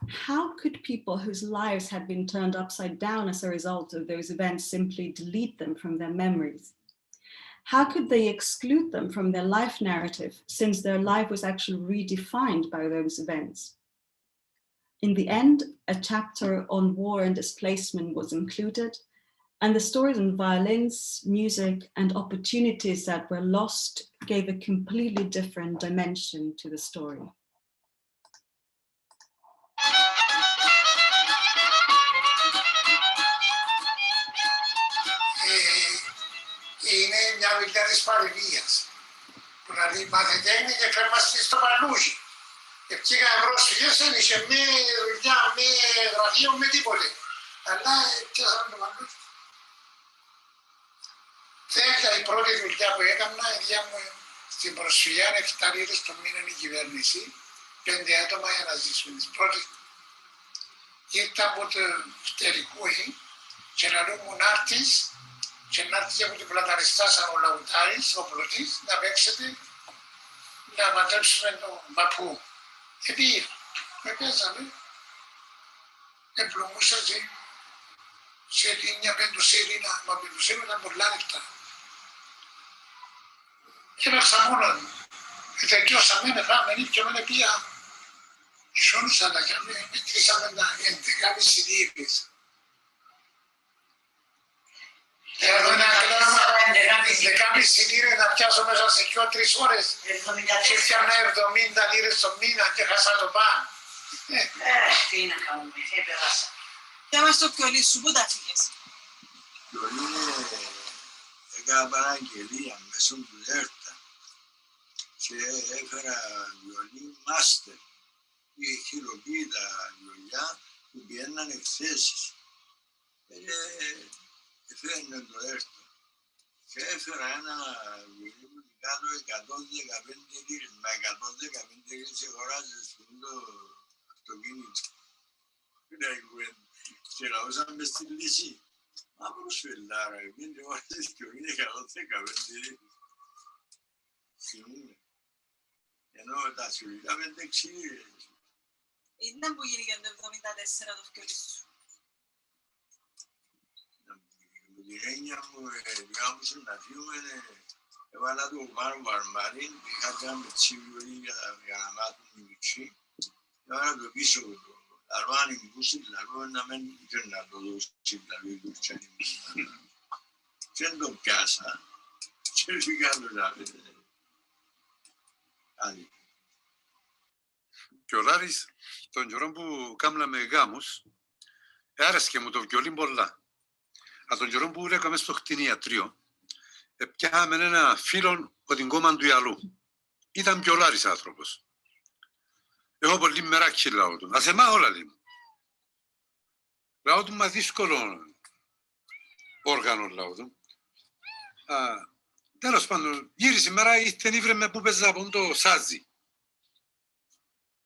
how could people whose lives had been turned upside down as a result of those events simply delete them from their memories? How could they exclude them from their life narrative, since their life was actually redefined by those events? In the end, a chapter on war and displacement was included, and the stories on violins, music, and opportunities that were lost gave a completely different dimension to the story. Είναι μια δουλειά της παροιμίας, που να δει μαθητένει και κρεμαστεί στο παλούζι. Και πήγαμε πρόσφυγες, δεν είχε με δουλειά, με γραφείο, με τίποτε. Αλλά πιάσαμε το παλούζι. Τέτοια η πρώτη δουλειά που έκανα, στην προσφυγιά, 7 λίρες το μήνα η κυβέρνηση, 5 άτομα για να ζήσουν. Τις πρώτες ήρθα από το εξωτερικό και να δούμε άρτης, και να έρθει από την πλαταριστά σαν ο Λαουτάρης, ο πλωτής, να παίξετε, να μαντέψουμε τον παππού. Και πήγα, με παίζαμε, με πλουμούσα σε λίνια πεντουσέλινα, μα πεντουσέλινα ήταν πολλά λεπτά. Και παίξα μόνος μου. Και τελειώσαμε, φάμε νύχια, με πήγα, σώνησα τα και με κλείσαμε τα 11,5 λίρες. Εδώ είναι κλάμα, 11,5 λίρες να πιάσω μέσα σε 2-3 ώρες και έφτιανα 70 λίρες το μήνα και χάσα το παν. Τι να κάνουμε, επέρασα. Για μας το πιολί σου, πού τα φύγες? Πιολί έκανα παραγγελία μέσω του ΔΕΡΤΑ και έφερα βιολί μάστερ. Είχε χειροποίητα βιολιά που πιέναν εκθέσεις. Έφερε το ΕΡΤΑ και έφερα ένα βιολί που κάτω 115 λίρες. Με 115 λίρες αγοράζεις το αυτοκίνητο. Και λαούσαμε μες στη λύση. Μα προσφελάρα, εμείς αγοράζεις και είναι 115 λίρες. Θυμούμε. Ενώ τα σιωπικά 5-6 λίρες. Ήταν που γίνηκε το 1974 το πιολί σου? Την έννοια μου, διάμουσα να φύγουμε, έβαλα το πάνω βαρμάριν, είχα κάνει με τσίβιολι για να μάθουν οι μητσί, έβαλα το πίσω το λαρό, αν εμπούσει λαρό, να μην ήθελε να το δώσει δηλαδή του τσάνιμου. Και δεν το πιάσα, και φύγα το λάβε. Άλλη. Και ο Λάρης, τον καιρό που κάμναμε γάμους, άρεσκε μου το βιολί πολλά. Από τον καιρό που έκαμε στο κτηνιατρίο, Πιάμε ένα φίλο από την κόμμα του Ιαλού. Ήταν πιολάρης άνθρωπος. Εγώ πολύ μεράκι λαό του. Ας εμά όλα λέει. Λαό του μα δύσκολο όργανο λαό του. Τέλος πάντων, γύρισε η μέρα, ήρθε ήβρε με που παίζα από το σάζι.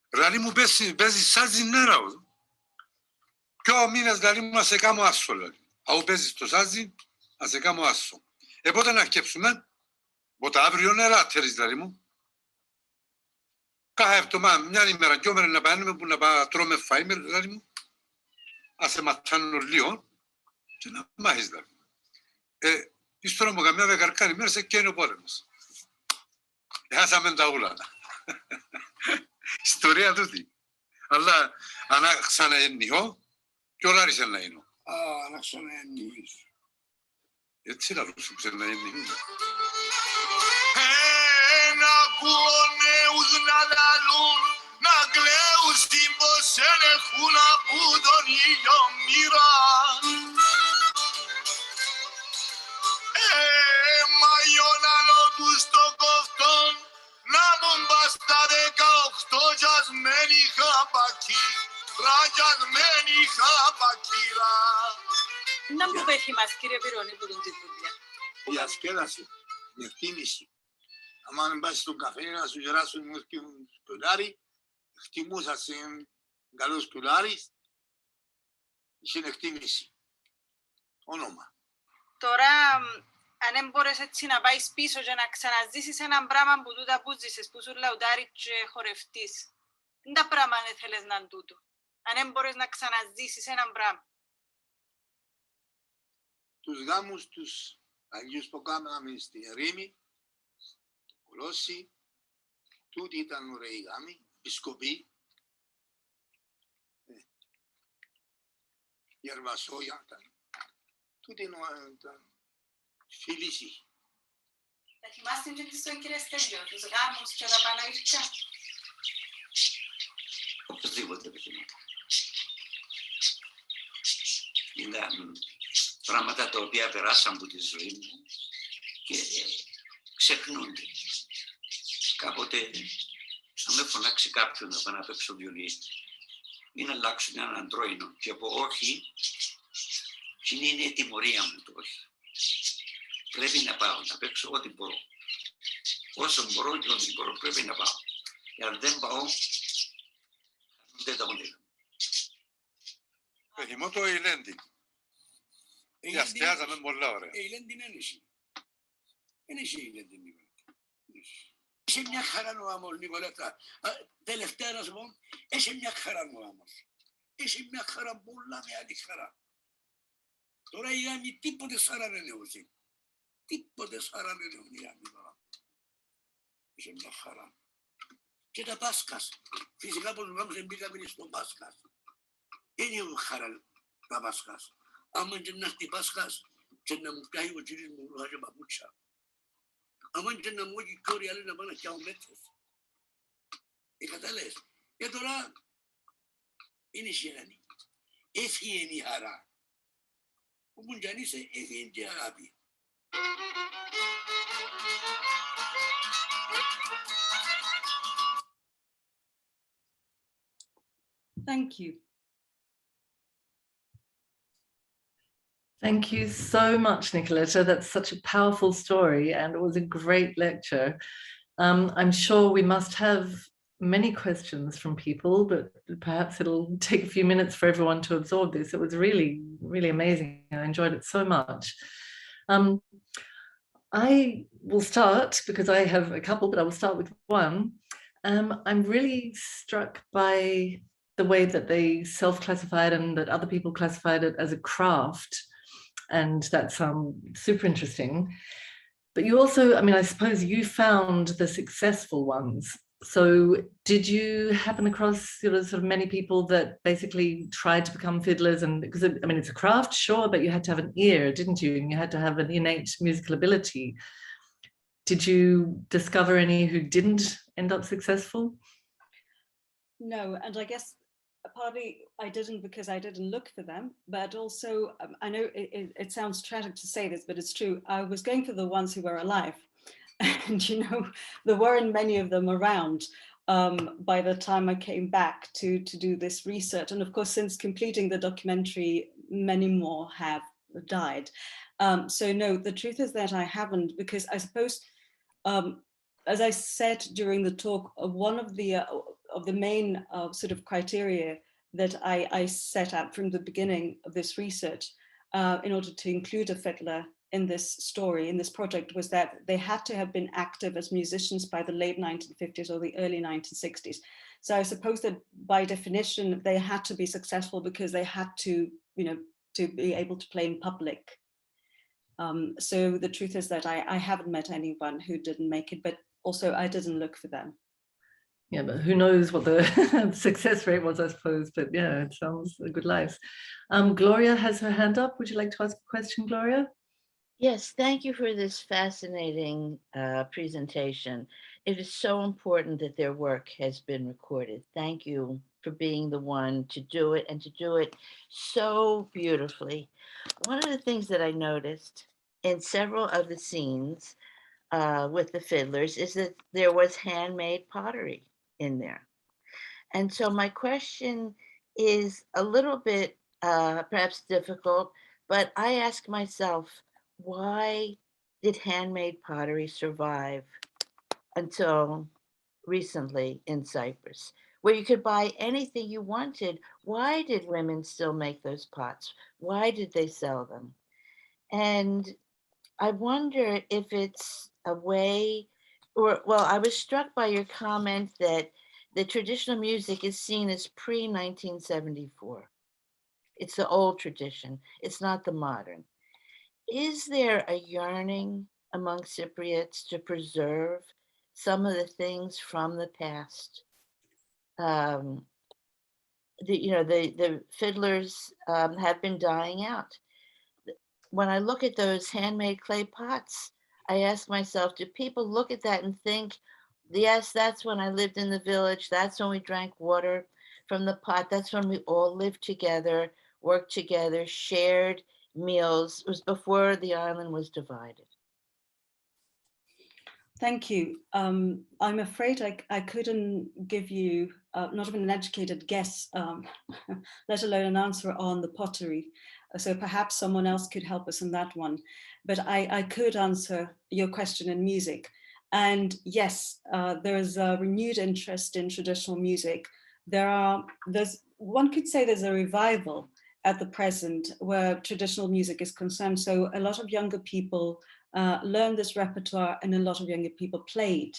Λαλή μου παίζει σάζι νέρα του. Κι ο μήνες λαλή μου να σε κάνω άσο λαλή. Αν παίζεις το σάζι, να σε κάνω άσο. Πότε να αρκέψουμε, πότε αύριο νερά θέλεις λαλή μου. Κάθε εβδομάδα, μια ημέρα και όμερα να πάνε που να τρώμε φαΐ με λαλή μου. Ας σε ματσάνουν λίγο και να μάχεις λαλή. Ύστερα μου καμιά δεκαρκάνη μέρα σε και είναι ο πόλεμος. Χάσαμε τα ούλα. Ιστορία τούτη. Αλλά αν ξαναεννιώ, κι όλα άρχισε να είναι. Αν ξαναεννιείς. Έτσι λαλούς που ξαναεννιούν. Να ακούω νέους να λαλούν, να κλαίουν στην πως έχουν από τον ήλιο μοίρα. Μαγιόναλο τους στο κοφτόν, να μου πας τα 18 γιασμένοι χαπακί, ραγιασμένοι χαπακίρα. Να μου πέχει μας κύριε Πυρώνη που τον τη δουλειά. Διασκέδαση, με εκτίμηση. Αν πας στον καφέ να σου γεράσουν σπουλάρι, εκτιμούσα σε καλό σπουλάρι, είχε εκτίμηση. Όνομα. Τώρα, αν δεν μπορείς έτσι να πάεις πίσω και να ξαναζήσεις έναν πράγμα που τούτα που ζήσεις, που σου λαουδάρει και χορευτείς. Δεν τα πράγμα δεν θέλεις να είναι τούτο. Αν δεν μπορείς να ξαναζήσεις έναν πράγμα. Τους γάμους τους Αγίους που κάναμε στην Ερήμη, το Κολόσι, τούτοι ήταν ωραίοι γάμοι, επισκοποί, Γερμασόγια ήταν. Τούτοι ήταν φίλοι. Θα θυμάστε και στον κύριε Στέλιο, τους γάμους και τα Παναγυρικά. Οπωσδήποτε επιθυμάται. Ήταν πράγματα τα οποία περάσαν από τη ζωή μου και ξεχνούνται. Κάποτε να με φωνάξει κάποιον να πάω να παίξω βιολί ή να αλλάξουν έναν αντρόινο και από όχι, και είναι η τιμωρία μου το όχι. Πρέπει να πάω, να παίξω ό,τι μπορώ. Όσο μπορώ και ό,τι μπορώ πρέπει να πάω. Αν δεν πάω, δεν τα μοντέλα. Θυμώ το Ηλέντι. Διασκεδάζαμε πολλά ωραία. Ηλέντι είναι εσύ. Είναι εσύ η Ηλέντι. Είσαι μια χαρά ο άμμος, Νικολέτα. Τελευταία να σου πω, είσαι μια χαρά ο άμμος. Είσαι μια χαρά πολλά μεγάλη χαρά. Τώρα οι γάμοι τίποτε σάρα δεν έχουν. Τίποτε σάρα δεν έχουν οι γάμοι τώρα. Είσαι μια χαρά. Και τα Πάσχας. Φυσικά πως γάμους μπήκαμε στο Πάσχας. Είναι χαρά τα Πάσχας. Άμα και να έρθει Πάσχας και να μου πιάει ο κύριος μου ρούχα και παπούτσια. Άμα και να μου όχι και όλοι άλλοι να πάνε να πιάω μέτρες. Καταλές. Και τώρα είναι σιρανή. Έφυγε η χαρά. Όπου κι αν είσαι έφυγε και η αγάπη. Thank you. Thank you so much, Nicoletta. That's such a powerful story and it was a great lecture. I'm sure we must have many questions from people, but perhaps it'll take a few minutes for everyone to absorb this. It was really, really amazing. I enjoyed it so much. I will start because I have a couple, but I will start with one. I'm really struck by the way that they self-classified and that other people classified it as a craft. And that's super interesting. But you also, I mean, I suppose you found the successful ones. So did you happen across sort of many people that basically tried to become fiddlers? And because, I mean, it's a craft, sure, but you had to have an ear, didn't you? And you had to have an innate musical ability. Did you discover any who didn't end up successful? No, and I guess partly I didn't because I didn't look for them, but also I know it sounds tragic to say this, but it's true. I was going for the ones who were alive, and you know, there weren't many of them around by the time I came back to do this research. And of course, since completing the documentary, many more have died. So no, the truth is that I haven't, because I suppose, as I said during the talk, one of the main sort of criteria that I set out from the beginning of this research in order to include a fiddler in this story, in this project, was that they had to have been active as musicians by the late 1950s or the early 1960s. So I suppose that by definition, they had to be successful because they had to, you know, to be able to play in public. So the truth is that I haven't met anyone who didn't make it, but also I didn't look for them. Yeah, but who knows what the success rate was, I suppose. But yeah, it sounds good lives. Gloria has her hand up. Would you like to ask a question, Gloria? Yes, thank you for this fascinating presentation. It is so important that their work has been recorded. Thank you for being the one to do it, and to do it so beautifully. One of the things that I noticed in several of the scenes with the fiddlers is that there was handmade pottery in there. And so my question is a little bit perhaps difficult, but I ask myself, why did handmade pottery survive until recently in Cyprus, where you could buy anything you wanted? Why did women still make those pots? Why did they sell them? And I wonder if it's a way, or, well, I was struck by your comment that the traditional music is seen as pre-1974. It's the old tradition. It's not the modern. Is there a yearning among Cypriots to preserve some of the things from the past? The fiddlers have been dying out. When I look at those handmade clay pots, I ask myself, do people look at that and think, yes, that's when I lived in the village. That's when we drank water from the pot. That's when we all lived together, worked together, shared meals. It was before the island was divided. Thank you. I'm afraid I couldn't give you not even an educated guess, let alone an answer on the pottery. So perhaps someone else could help us in that one. But I could answer your question in music. And yes, there is a renewed interest in traditional music. One could say there's a revival at the present where traditional music is concerned. So a lot of younger people learned this repertoire, and a lot of younger people played.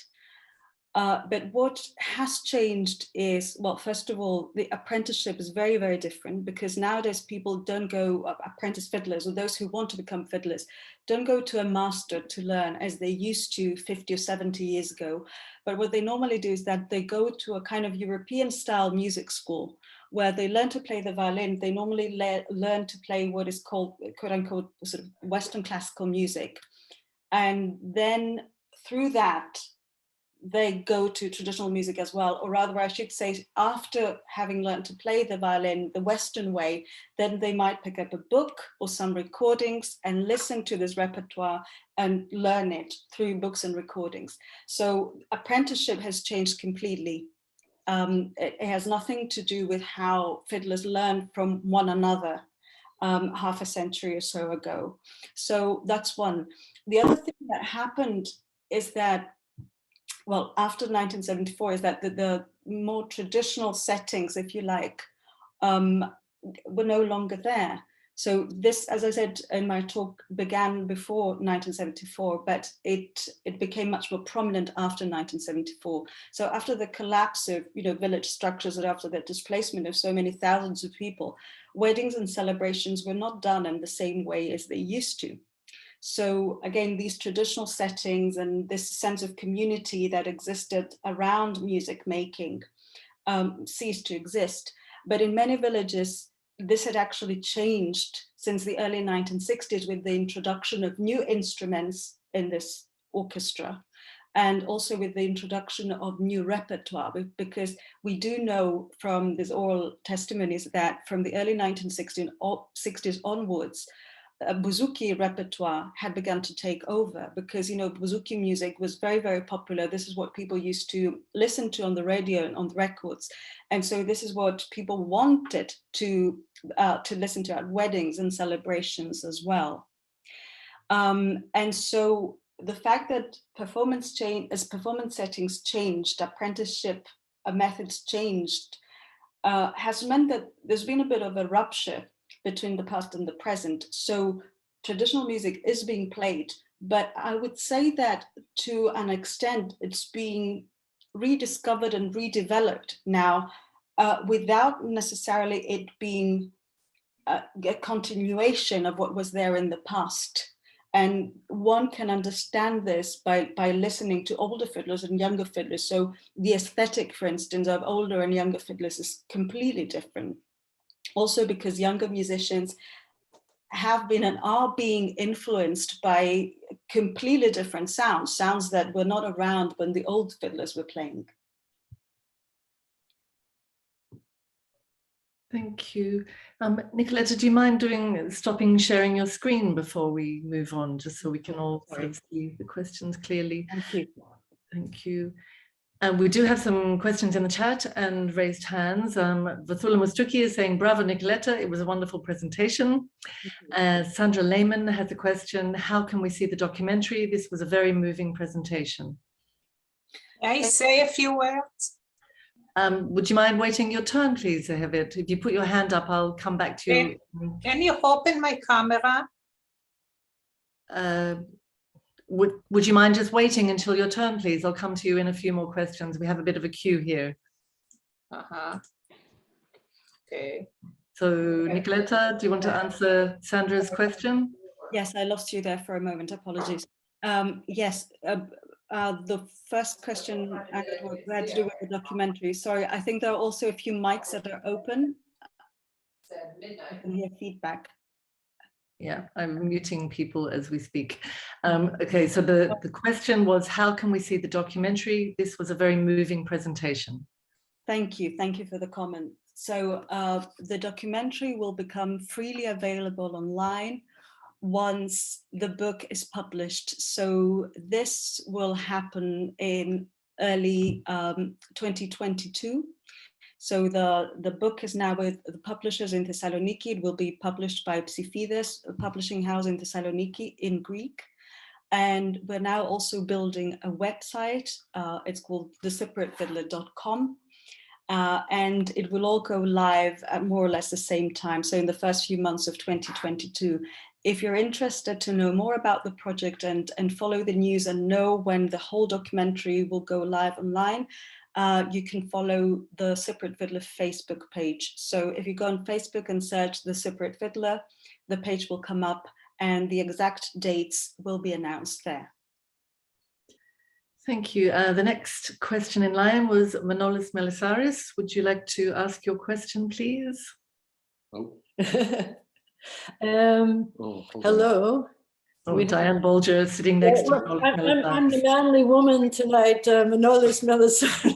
But what has changed is, well, first of all, the apprenticeship is very, very different, because nowadays people don't go, apprentice fiddlers, or those who want to become fiddlers, don't go to a master to learn as they used to 50 or 70 years ago. But what they normally do is that they go to a kind of European style music school where they learn to play the violin. They normally learn to play what is called, quote unquote, sort of Western classical music. And then through that, they go to traditional music as well, or rather I should say, after having learned to play the violin the Western way, then they might pick up a book or some recordings and listen to this repertoire and learn it through books and recordings. So apprenticeship has changed completely. It has nothing to do with how fiddlers learn from one another half a century or so ago. So that's one. The other thing that happened is that, well, after 1974, is that the more traditional settings, if you like, were no longer there. So this, as I said in my talk, began before 1974, but it became much more prominent after 1974. So after the collapse of village structures and after the displacement of so many thousands of people, weddings and celebrations were not done in the same way as they used to. So again, these traditional settings and this sense of community that existed around music making ceased to exist. But in many villages, this had actually changed since the early 1960s with the introduction of new instruments in this orchestra. and also with the introduction of new repertoire, because we do know from these oral testimonies that from the early 1960s onwards, bouzouki repertoire had begun to take over, because, you know, bouzouki music was very, very popular. This is what people used to listen to on the radio and on the records. And so this is what people wanted to listen to at weddings and celebrations as well. And so the fact that performance settings changed, apprenticeship methods changed, has meant that there's been a bit of a rupture between the past and the present. So traditional music is being played, but I would say that to an extent it's being rediscovered and redeveloped now, without necessarily it being a continuation of what was there in the past. And one can understand this by listening to older fiddlers and younger fiddlers. So the aesthetic, for instance, of older and younger fiddlers is completely different. Also because younger musicians have been and are being influenced by completely different sounds that were not around when the old fiddlers were playing. Thank you. Nicoletta, do you mind stopping sharing your screen before we move on, just so we can all sort of see the questions clearly? Thank you. Thank you. And we do have some questions in the chat and raised hands. Vathula Mustuki is saying, bravo, Nicoletta, it was a wonderful presentation. Sandra Lehman has a question, how can we see the documentary? This was a very moving presentation. May I say a few words? Would you mind waiting your turn, please, Hevet? If you put your hand up, I'll come back to you. Can you open my camera? Would you mind just waiting until your turn, please? I'll come to you in a few more questions. We have a bit of a queue here. Okay. So, Nicoletta, do you want to answer Sandra's question? Yes, I lost you there for a moment. Apologies. Yes. The first question had to do with the documentary. Sorry, I think there are also a few mics that are open. I can hear feedback. Yeah, I'm muting people as we speak. Okay, so the question was, how can we see the documentary? This was a very moving presentation. Thank you for the comment. So the documentary will become freely available online once the book is published. So this will happen in early 2022. So the book is now with the publishers in Thessaloniki. It will be published by Psyfides, a publishing house in Thessaloniki in Greek. And we're now also building a website. It's called thecypriotfiddler.com. And it will all go live at more or less the same time. So in the first few months of 2022. If you're interested to know more about the project and follow the news and know when the whole documentary will go live online, you can follow the Cypriot Fiddler Facebook page. So if you go on Facebook and search the Cypriot Fiddler, the page will come up and the exact dates will be announced there. Thank you. The next question in line was Manolis Melisaris. Would you like to ask your question, please? Oh. Hello. Oh, Diane Bolger sitting next to Manolis. I'm the manly woman tonight, Manolis Melisaris.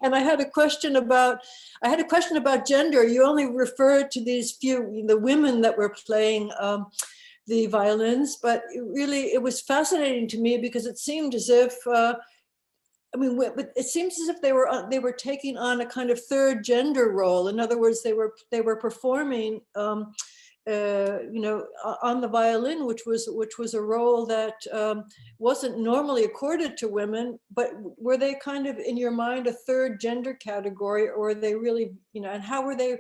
And I had a question about gender. You only referred to these few, the women that were playing the violins, but it was fascinating to me because it seemed as if it seems as if they were taking on a kind of third gender role. In other words, they were performing, on the violin, which was a role that wasn't normally accorded to women. But were they kind of, in your mind, a third gender category, or were they really, and how were they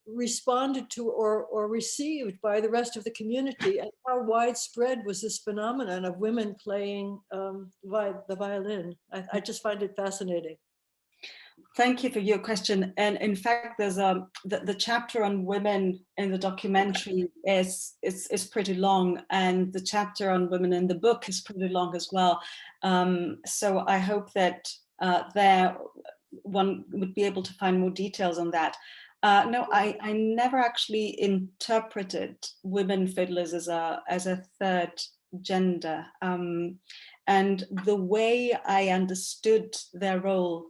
responded to or received by the rest of the community, and how widespread was this phenomenon of women playing the violin? I just find it fascinating. Thank you for your question. And in fact, there's the chapter on women in the documentary is pretty long, and the chapter on women in the book is pretty long as well. So I hope that there one would be able to find more details on that. No, I never actually interpreted women fiddlers as a third gender. And the way I understood their role,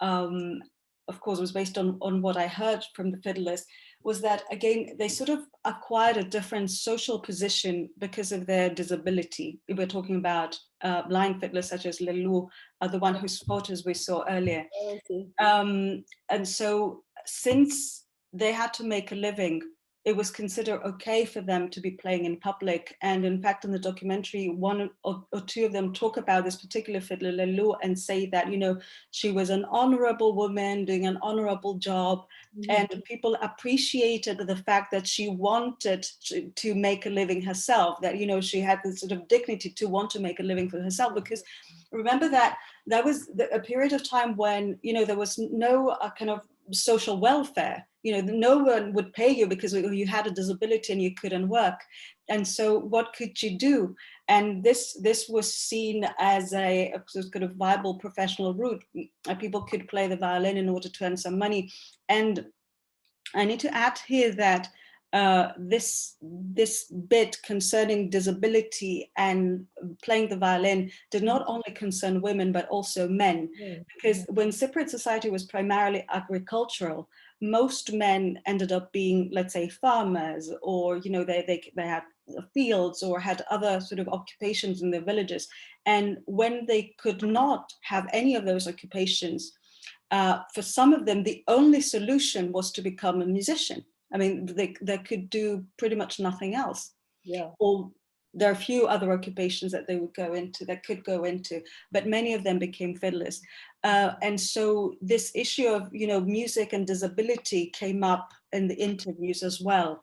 of course, was based on what I heard from the fiddlers, was that, again, they sort of acquired a different social position because of their disability. We were talking about blind fiddlers such as Lelou, the one whose photos we saw earlier. And so since they had to make a living, it was considered okay for them to be playing in public. And in fact, in the documentary, one or two of them talk about this particular fiddler, Lelou, and say that, you know, she was an honorable woman doing an honorable job. And people appreciated the fact that she wanted to make a living herself, that, you know, she had this sort of dignity to want to make a living for herself. Because remember that was a period of time when, you know, there was no kind of social welfare. You know, no one would pay you because you had a disability and you couldn't work. And so what could you do? And this was seen as a sort of viable professional route. People could play the violin in order to earn some money. And I need to add here that this bit concerning disability and playing the violin did not only concern women, but also men. Because when Cypriot society was primarily agricultural, most men ended up being, let's say, farmers, or, you know, they had fields or had other sort of occupations in their villages. And when they could not have any of those occupations, for some of them, the only solution was to become a musician. I mean, they could do pretty much nothing else. Yeah. Or there are a few other occupations that they would go into, that could go into, but many of them became fiddlers. And so this issue of, you know, music and disability came up in the interviews as well.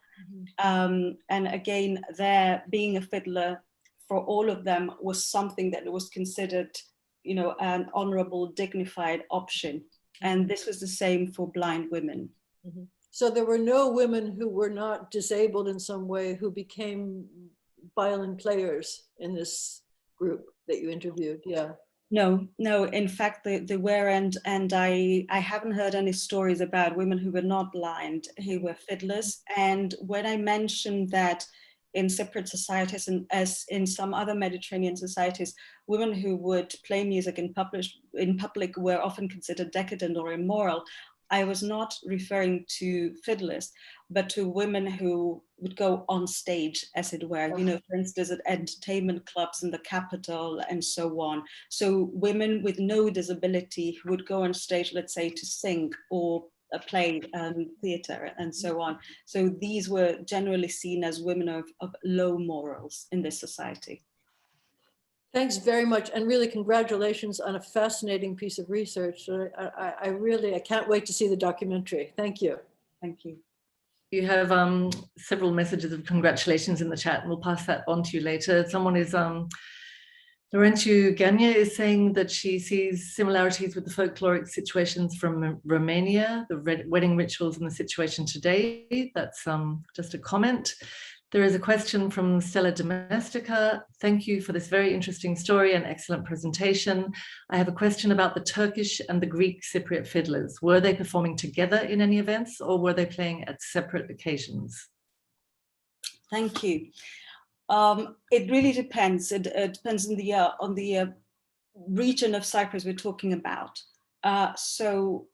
And again, there being a fiddler for all of them was something that was considered, you know, an honorable, dignified option. And this was the same for blind women. So there were no women who were not disabled in some way who became violin players in this group that you interviewed. Yeah. No. In fact, they were, and I haven't heard any stories about women who were not blind, who were fiddlers. And when I mentioned that in Cypriot societies, and as in some other Mediterranean societies, women who would play music in public were often considered decadent or immoral, I was not referring to fiddlers, but to women who would go on stage, as it were, you know, for instance, at entertainment clubs in the capital and so on. So women with no disability who would go on stage, let's say, to sing or play theatre and so on. So these were generally seen as women of low morals in this society. Thanks very much, and really congratulations on a fascinating piece of research. I can't wait to see the documentary. Thank you. Thank you. You have several messages of congratulations in the chat, and we'll pass that on to you later. Someone is, Laurentiu Gania is saying that she sees similarities with the folkloric situations from Romania, the wedding rituals and the situation today. That's just a comment. There is a question from Stella Domestica. Thank you for this very interesting story and excellent presentation. I have a question about the Turkish and the Greek Cypriot fiddlers. Were they performing together in any events, or were they playing at separate occasions? Thank you. It really depends. It depends on the region of Cyprus we're talking about. So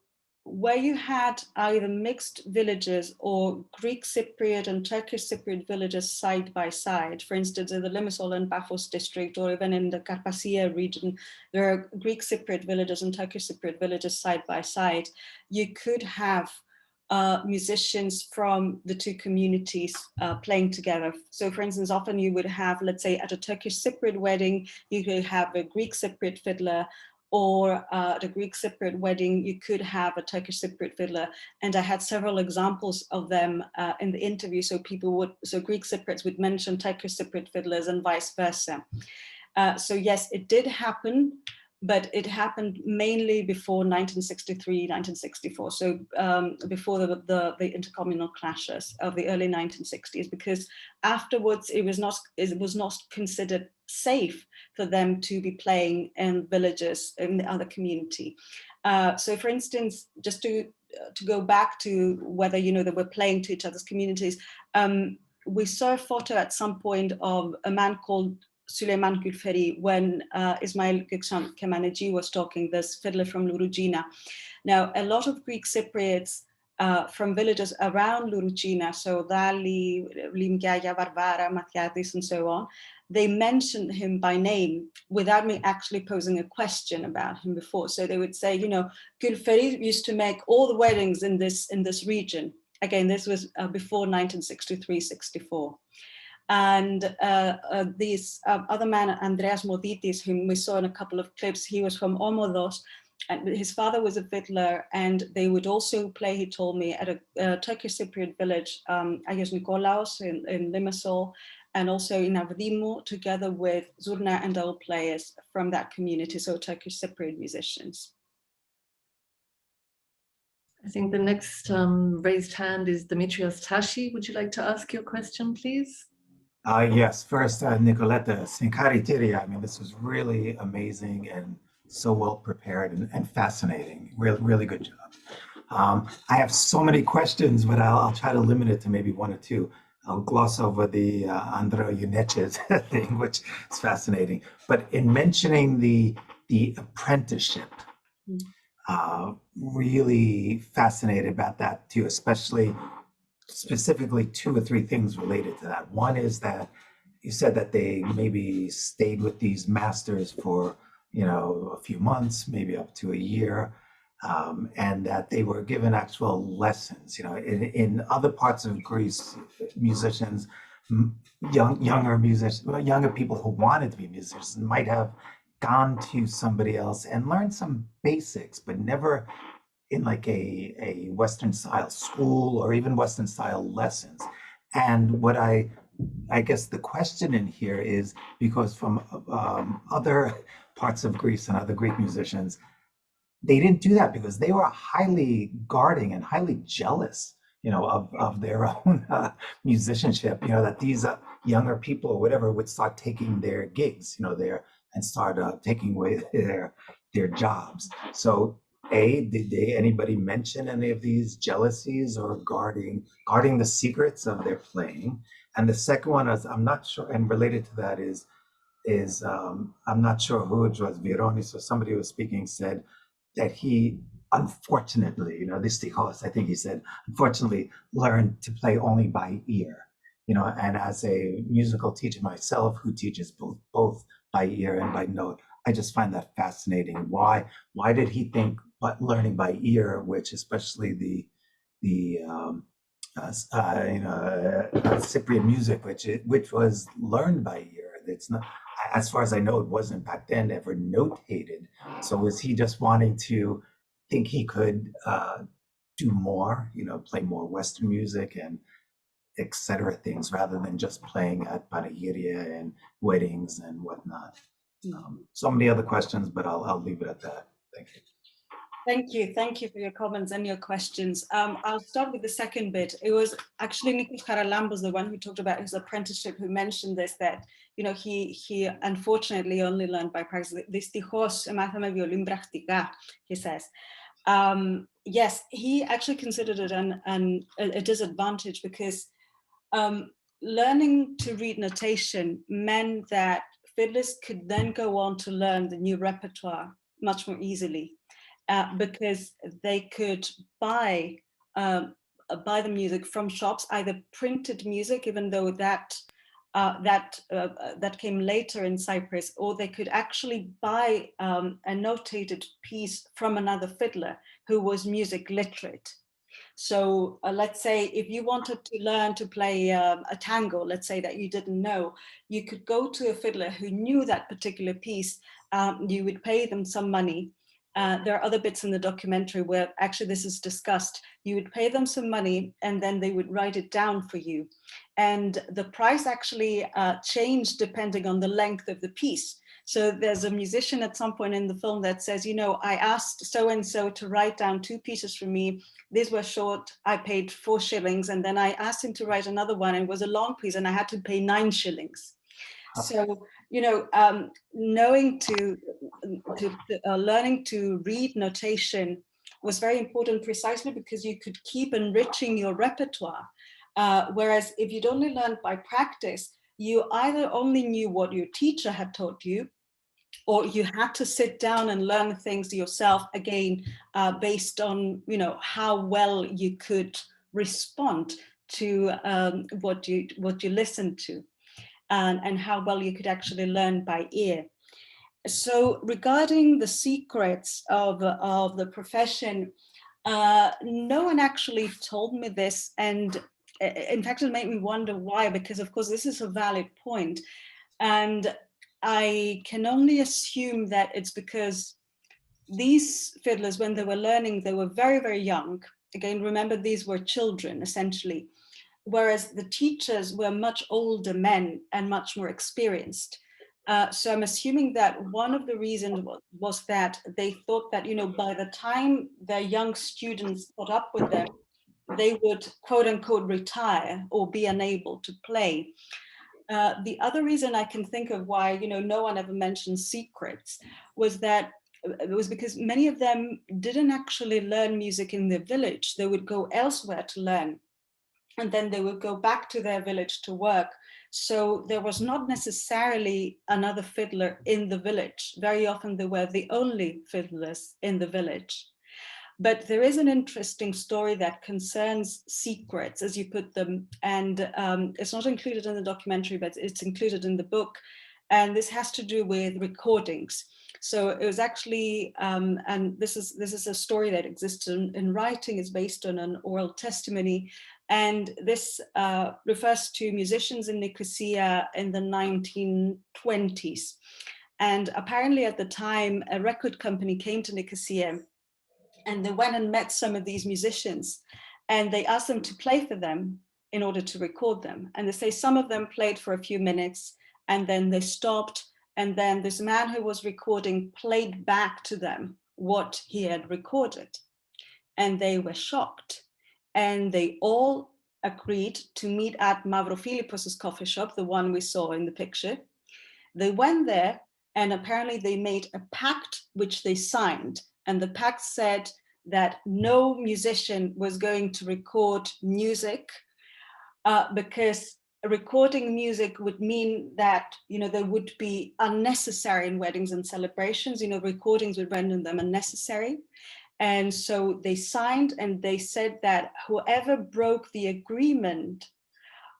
where you had either mixed villages or Greek Cypriot and Turkish Cypriot villages side by side, for instance, in the Limassol and Paphos district, or even in the Carpathia region, there are Greek Cypriot villages and Turkish Cypriot villages side by side. You could have musicians from the two communities playing together. So for instance, often you would have, let's say at a Turkish Cypriot wedding, you could have a Greek Cypriot fiddler, or the Greek Cypriot wedding, you could have a Turkish Cypriot fiddler. And I had several examples of them in the interview. So Greek Cypriots would mention Turkish Cypriot fiddlers and vice versa. So yes, it did happen, but it happened mainly before 1963, 1964. So before the intercommunal clashes of the early 1960s, because afterwards it was not considered safe for them to be playing in villages in the other community. So for instance, just to go back to whether, you know, they were playing to each other's communities, we saw a photo at some point of a man called Süleyman Gülferi when Ismail Gökçen Kemaneci was talking, this fiddler from Lurugina. Now, a lot of Greek Cypriots from villages around Lurugina, so Dali, Limgaya, Varvara, Mathiatis, and so on, they mentioned him by name without me actually posing a question about him before. So they would say, you know, Gülferi used to make all the weddings in this region. Again, this was before 1963-64. And this other man, Andreas Moditis, whom we saw in a couple of clips, he was from Omodos, and his father was a fiddler, and they would also play, he told me, at a Turkish Cypriot village, Agios Nikolaos in Limassol, and also in Avdimo, together with zurna and old players from that community, so Turkish Cypriot musicians. I think the next raised hand is Demetrios Tashi. Would you like to ask your question, please? Yes, first, Nicoletta CAARI. I mean, this was really amazing and so well prepared and fascinating. Really good job. I have so many questions, but I'll try to limit it to maybe one or two. I'll gloss over the Andrea Yuneches thing, which is fascinating. But in mentioning the apprenticeship, really fascinated about that too, specifically 2 or 3 things related to that. One is that you said that they maybe stayed with these masters for, you know, a few months, maybe up to a year, and that they were given actual lessons. You know, in other parts of Greece, musicians, younger people who wanted to be musicians might have gone to somebody else and learned some basics, but never in like a Western style school or even Western style lessons. And what I guess the question in here is, because from other parts of Greece and other Greek musicians, they didn't do that because they were highly guarding and highly jealous, you know, of their own musicianship, you know, that these younger people or whatever would start taking their gigs, you know, and start taking away their jobs. So did anybody mention any of these jealousies or guarding the secrets of their playing? And the second one is, I'm not sure, and related to that is I'm not sure who it was, Vironis or somebody who was speaking, said that he unfortunately, you know, this Tichos, I think he said, unfortunately learned to play only by ear, you know, and as a musical teacher myself who teaches both by ear and by note, I just find that fascinating. Why did he think learning by ear, which especially the Cypriot music, which was learned by ear, it's not, as far as I know, it wasn't back then ever notated. So was he just wanting to think he could do more, you know, play more Western music and etc. things, rather than just playing at Panagiria and weddings and whatnot? So many other questions, but I'll leave it at that. Thank you. Thank you for your comments and your questions. I'll start with the second bit. It was actually Nikos Charalambos, the one who talked about his apprenticeship, who mentioned this, that, you know, he unfortunately only learned by practice. Δυστυχώς μάθαμε βιολίν πρακτικά, he says. Yes, he actually considered it a disadvantage because learning to read notation meant that fiddlers could then go on to learn the new repertoire much more easily. Because they could buy the music from shops, either printed music, even though that came later in Cyprus, or they could actually buy a notated piece from another fiddler who was music literate. So let's say if you wanted to learn to play a tango, let's say that you didn't know, you could go to a fiddler who knew that particular piece. You would pay them some money. There are other bits in the documentary where actually this is discussed. You would pay them some money and then they would write it down for you. And the price actually changed depending on the length of the piece. So there's a musician at some point in the film that says, you know, I asked so-and-so to write down 2 pieces for me. These were short, I paid 4 shillings. And then I asked him to write another one, and it was a long piece and I had to pay 9 shillings. So, you know, learning to read notation was very important, precisely because you could keep enriching your repertoire. Whereas if you'd only learned by practice, you either only knew what your teacher had taught you, or you had to sit down and learn things yourself, again, based on, you know, how well you could respond to what you listened to, and how well you could actually learn by ear. So regarding the secrets of the profession, no one actually told me this, and in fact it made me wonder why, because of course this is a valid point, and I can only assume that it's because these fiddlers, when they were learning, they were very, very young. Again, remember, these were children essentially, whereas the teachers were much older men and much more experienced. So I'm assuming that one of the reasons was that they thought that, you know, by the time their young students caught up with them, they would, quote unquote, retire or be unable to play. The other reason I can think of why, you know, no one ever mentioned secrets was that it was because many of them didn't actually learn music in their village. They would go elsewhere to learn, and then they would go back to their village to work. So there was not necessarily another fiddler in the village. Very often they were the only fiddlers in the village. But there is an interesting story that concerns secrets, as you put them, and it's not included in the documentary, but it's included in the book. And this has to do with recordings. So it was actually, and this is a story that exists in writing. It's based on an oral testimony. And this refers to musicians in Nicosia in the 1920s. And apparently at the time, a record company came to Nicosia, and they went and met some of these musicians, and they asked them to play for them in order to record them. And they say some of them played for a few minutes, and then they stopped. And then this man who was recording played back to them what he had recorded. And they were shocked. And they all agreed to meet at Mavrophilippos's coffee shop, the one we saw in the picture. They went there, and apparently they made a pact which they signed. And the pact said that no musician was going to record music because recording music would mean that, you know, they would be unnecessary in weddings and celebrations. You know, recordings would render them unnecessary. And so they signed, and they said that whoever broke the agreement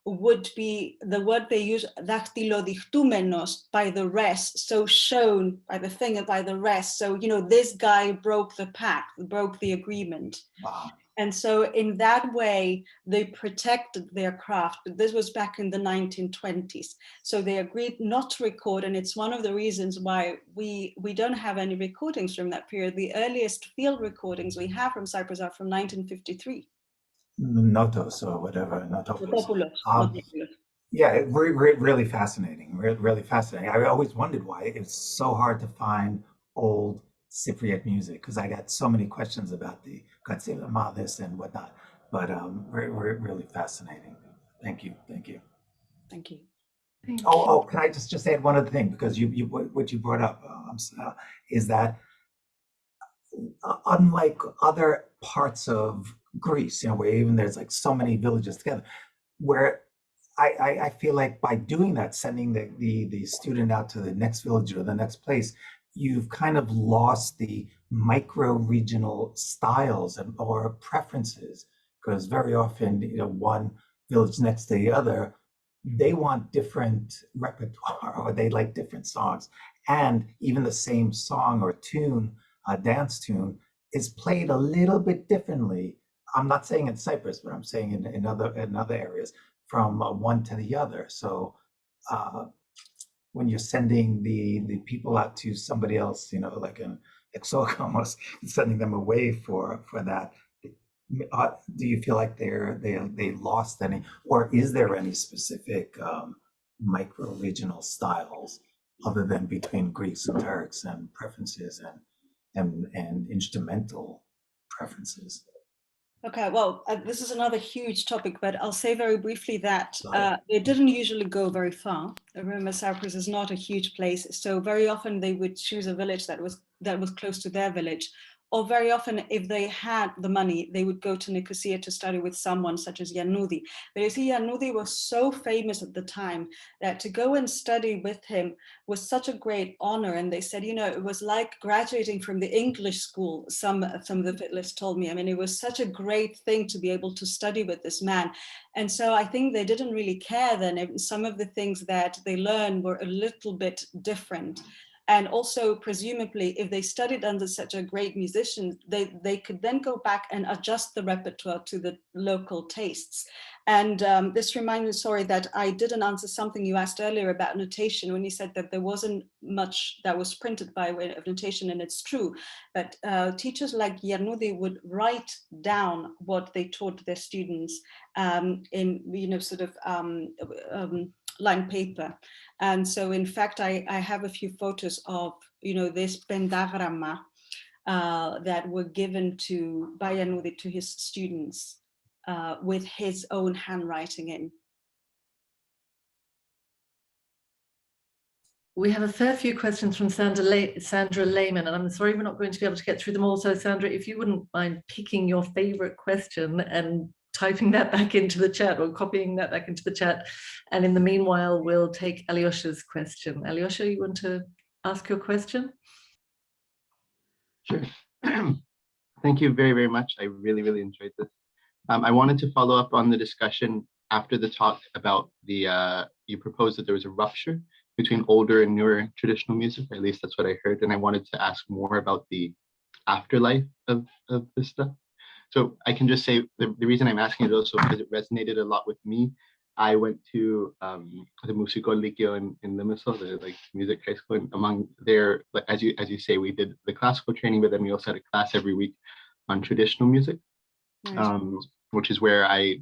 would be, the word they use, dactylodictumenos, by the rest, so shown by the finger by the rest. So, you know, this guy broke the pact, broke the agreement. Wow. And so in that way, they protected their craft. But this was back in the 1920s. So they agreed not to record. And it's one of the reasons why we don't have any recordings from that period. The earliest field recordings we have from Cyprus are from 1953. Notos or whatever. Notopoulos. Yeah, really fascinating. Really fascinating. I always wondered why it's so hard to find old Cypriot music, because I got so many questions about the Katsila Malis and whatnot. But really fascinating. Thank you. Thank you. Oh, can I just add one other thing, because what you brought up is that unlike other parts of Greece, you know, where even there's like so many villages together, where I feel like by doing that, sending the student out to the next village or the next place, you've kind of lost the micro-regional styles or preferences, because very often, you know, one village next to the other, they want different repertoire, or they like different songs, and even the same song or tune, dance tune, is played a little bit differently. I'm not saying in Cyprus, but I'm saying in other areas, from one to the other. So when you're sending the people out to somebody else, you know, like an exokomos, sending them away for that, do you feel like they lost any, or is there any specific micro-regional styles other than between Greeks and Turks, and preferences and instrumental preferences? Okay, well, this is another huge topic, but I'll say very briefly that it didn't usually go very far. Remember, Cyprus is not a huge place, so very often they would choose a village that was close to their village, or very often, if they had the money, they would go to Nicosia to study with someone such as Yanoudi. But you see, Yanoudi was so famous at the time that to go and study with him was such a great honor. And they said, you know, it was like graduating from the English school, some of the fiddlers told me. I mean, it was such a great thing to be able to study with this man. And so I think they didn't really care then. Some of the things that they learned were a little bit different. And also, presumably, if they studied under such a great musician, they could then go back and adjust the repertoire to the local tastes. And this reminds me, sorry, that I didn't answer something you asked earlier about notation, when you said that there wasn't much that was printed by way of notation, and it's true. But teachers like Yanoudi would write down what they taught their students in, you know, sort of line paper. And so in fact, I have a few photos of, you know, this pentagramma that were given to by Yanoudi to his students with his own handwriting in. We have a fair few questions from Sandra Lehman, and I'm sorry we're not going to be able to get through them all. So Sandra, if you wouldn't mind picking your favorite question and typing that back into the chat, or copying that back into the chat. And in the meanwhile, we'll take Alyosha's question. Alyosha, you want to ask your question? Sure. Thank you very, very much. I really, really enjoyed this. I wanted to follow up on the discussion after the talk about the, you proposed that there was a rupture between older and newer traditional music, or at least that's what I heard. And I wanted to ask more about the afterlife of this stuff. So I can just say the reason I'm asking it also because it resonated a lot with me. I went to the Musical Liceo in Limassol, the like music high school, and among their, as you say, we did the classical training, but then we also had a class every week on traditional music, which is where I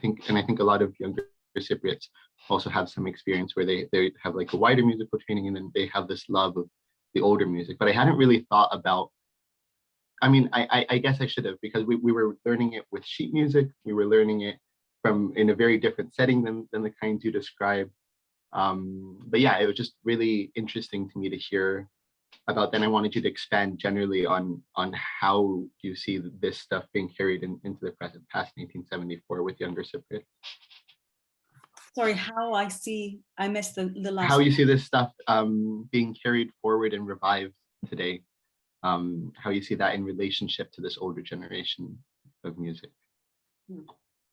think a lot of younger Cypriots also have some experience where they have like a wider musical training, and then they have this love of the older music. But I hadn't really thought about, I mean, I guess I should have, because we were learning it with sheet music. We were learning it from in a very different setting than the kinds you describe. But yeah, it was just really interesting to me to hear about. Then I wanted you to expand generally on how you see this stuff being carried into the present, past 1974 with younger Cypriots. Sorry, how I missed the last. How you see this stuff being carried forward and revived today. How you see that in relationship to this older generation of music.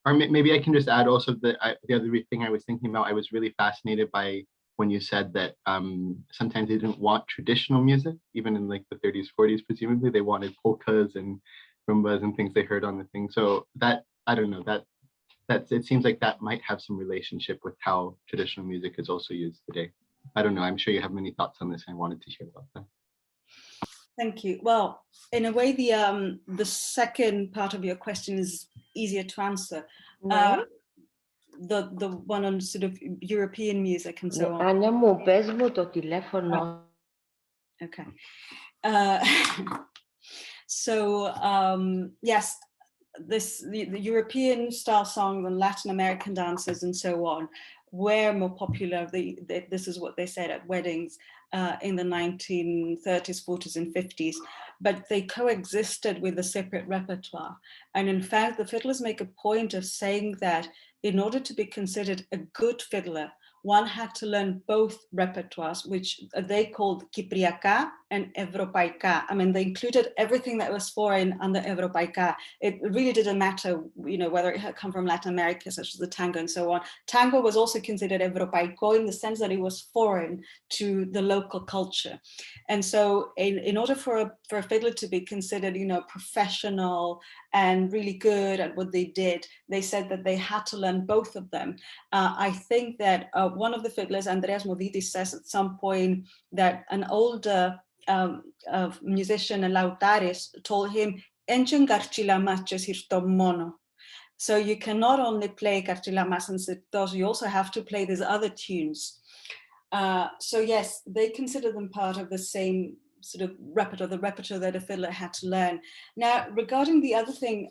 Or maybe I can just add also the other thing I was thinking about, I was really fascinated by when you said that sometimes they didn't want traditional music, even in like the 30s, 40s, presumably they wanted polkas and rumbas and things they heard on the thing. So that, I don't know, that it seems like that might have some relationship with how traditional music is also used today. I don't know, I'm sure you have many thoughts on this. I wanted to hear about that. Thank you. Well, in a way, the second part of your question is easier to answer. The one on sort of European music and so on. Okay. So yes, the European style songs and Latin American dances and so on were more popular. This is what they said at weddings in the 1930s, 40s, and 50s, but they coexisted with the Cypriot repertoire. And in fact, the fiddlers make a point of saying that in order to be considered a good fiddler, one had to learn both repertoires, which they called Kypriaka and Evropaika. I mean, they included everything that was foreign under Evropaika. It really didn't matter, you know, whether it had come from Latin America, such as the tango and so on. Tango was also considered Evropaiko in the sense that it was foreign to the local culture. And so in order for a fiddler to be considered, you know, professional and really good at what they did, they said that they had to learn both of them. I think that one of the fiddlers, Andreas Modidis, says at some point that an older musician, Lautaris, told him, so you can not only play Kartilamas and Siptos, you also have to play these other tunes. So yes, they consider them part of the same sort of repertoire, the repertoire that a fiddler had to learn. Now, regarding the other thing,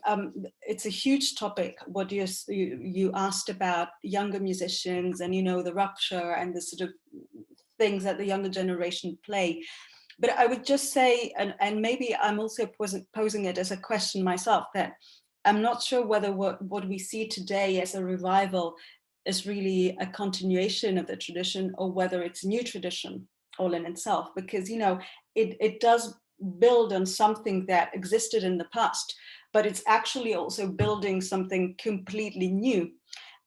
it's a huge topic, what you asked about younger musicians and, you know, the rupture and the sort of things that the younger generation play. But I would just say, and maybe I'm also posing it as a question myself, that I'm not sure whether what we see today as a revival is really a continuation of the tradition, or whether it's new tradition all in itself, because, you know, it does build on something that existed in the past, but it's actually also building something completely new,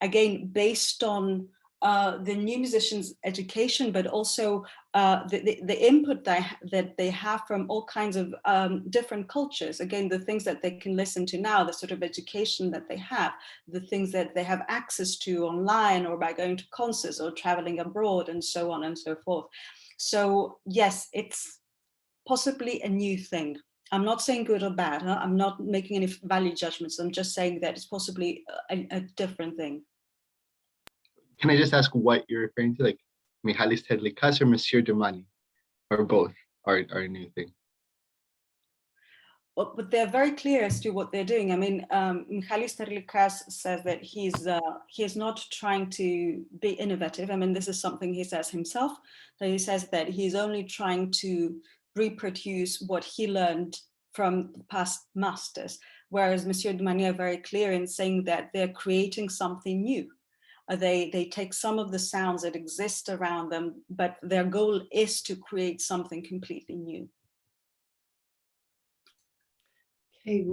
again, based on the new musicians' education, but also the input that they have from all kinds of different cultures. Again, the things that they can listen to now, the sort of education that they have, the things that they have access to online or by going to concerts or traveling abroad, and so on and so forth. So yes, it's possibly a new thing. I'm not saying good or bad. Huh? I'm not making any value judgments. I'm just saying that it's possibly a different thing. Can I just ask what you're referring to, like Michalis Tedlikas or Monsieur Dumani, or both are a new thing? Well, but they're very clear as to what they're doing. I mean, Michalis Tedlikas says that he's not trying to be innovative. I mean, this is something he says himself. That he says that he's only trying to reproduce what he learned from past masters, whereas Monsieur Dumani are very clear in saying that they're creating something new. They take some of the sounds that exist around them, but their goal is to create something completely new. Okay,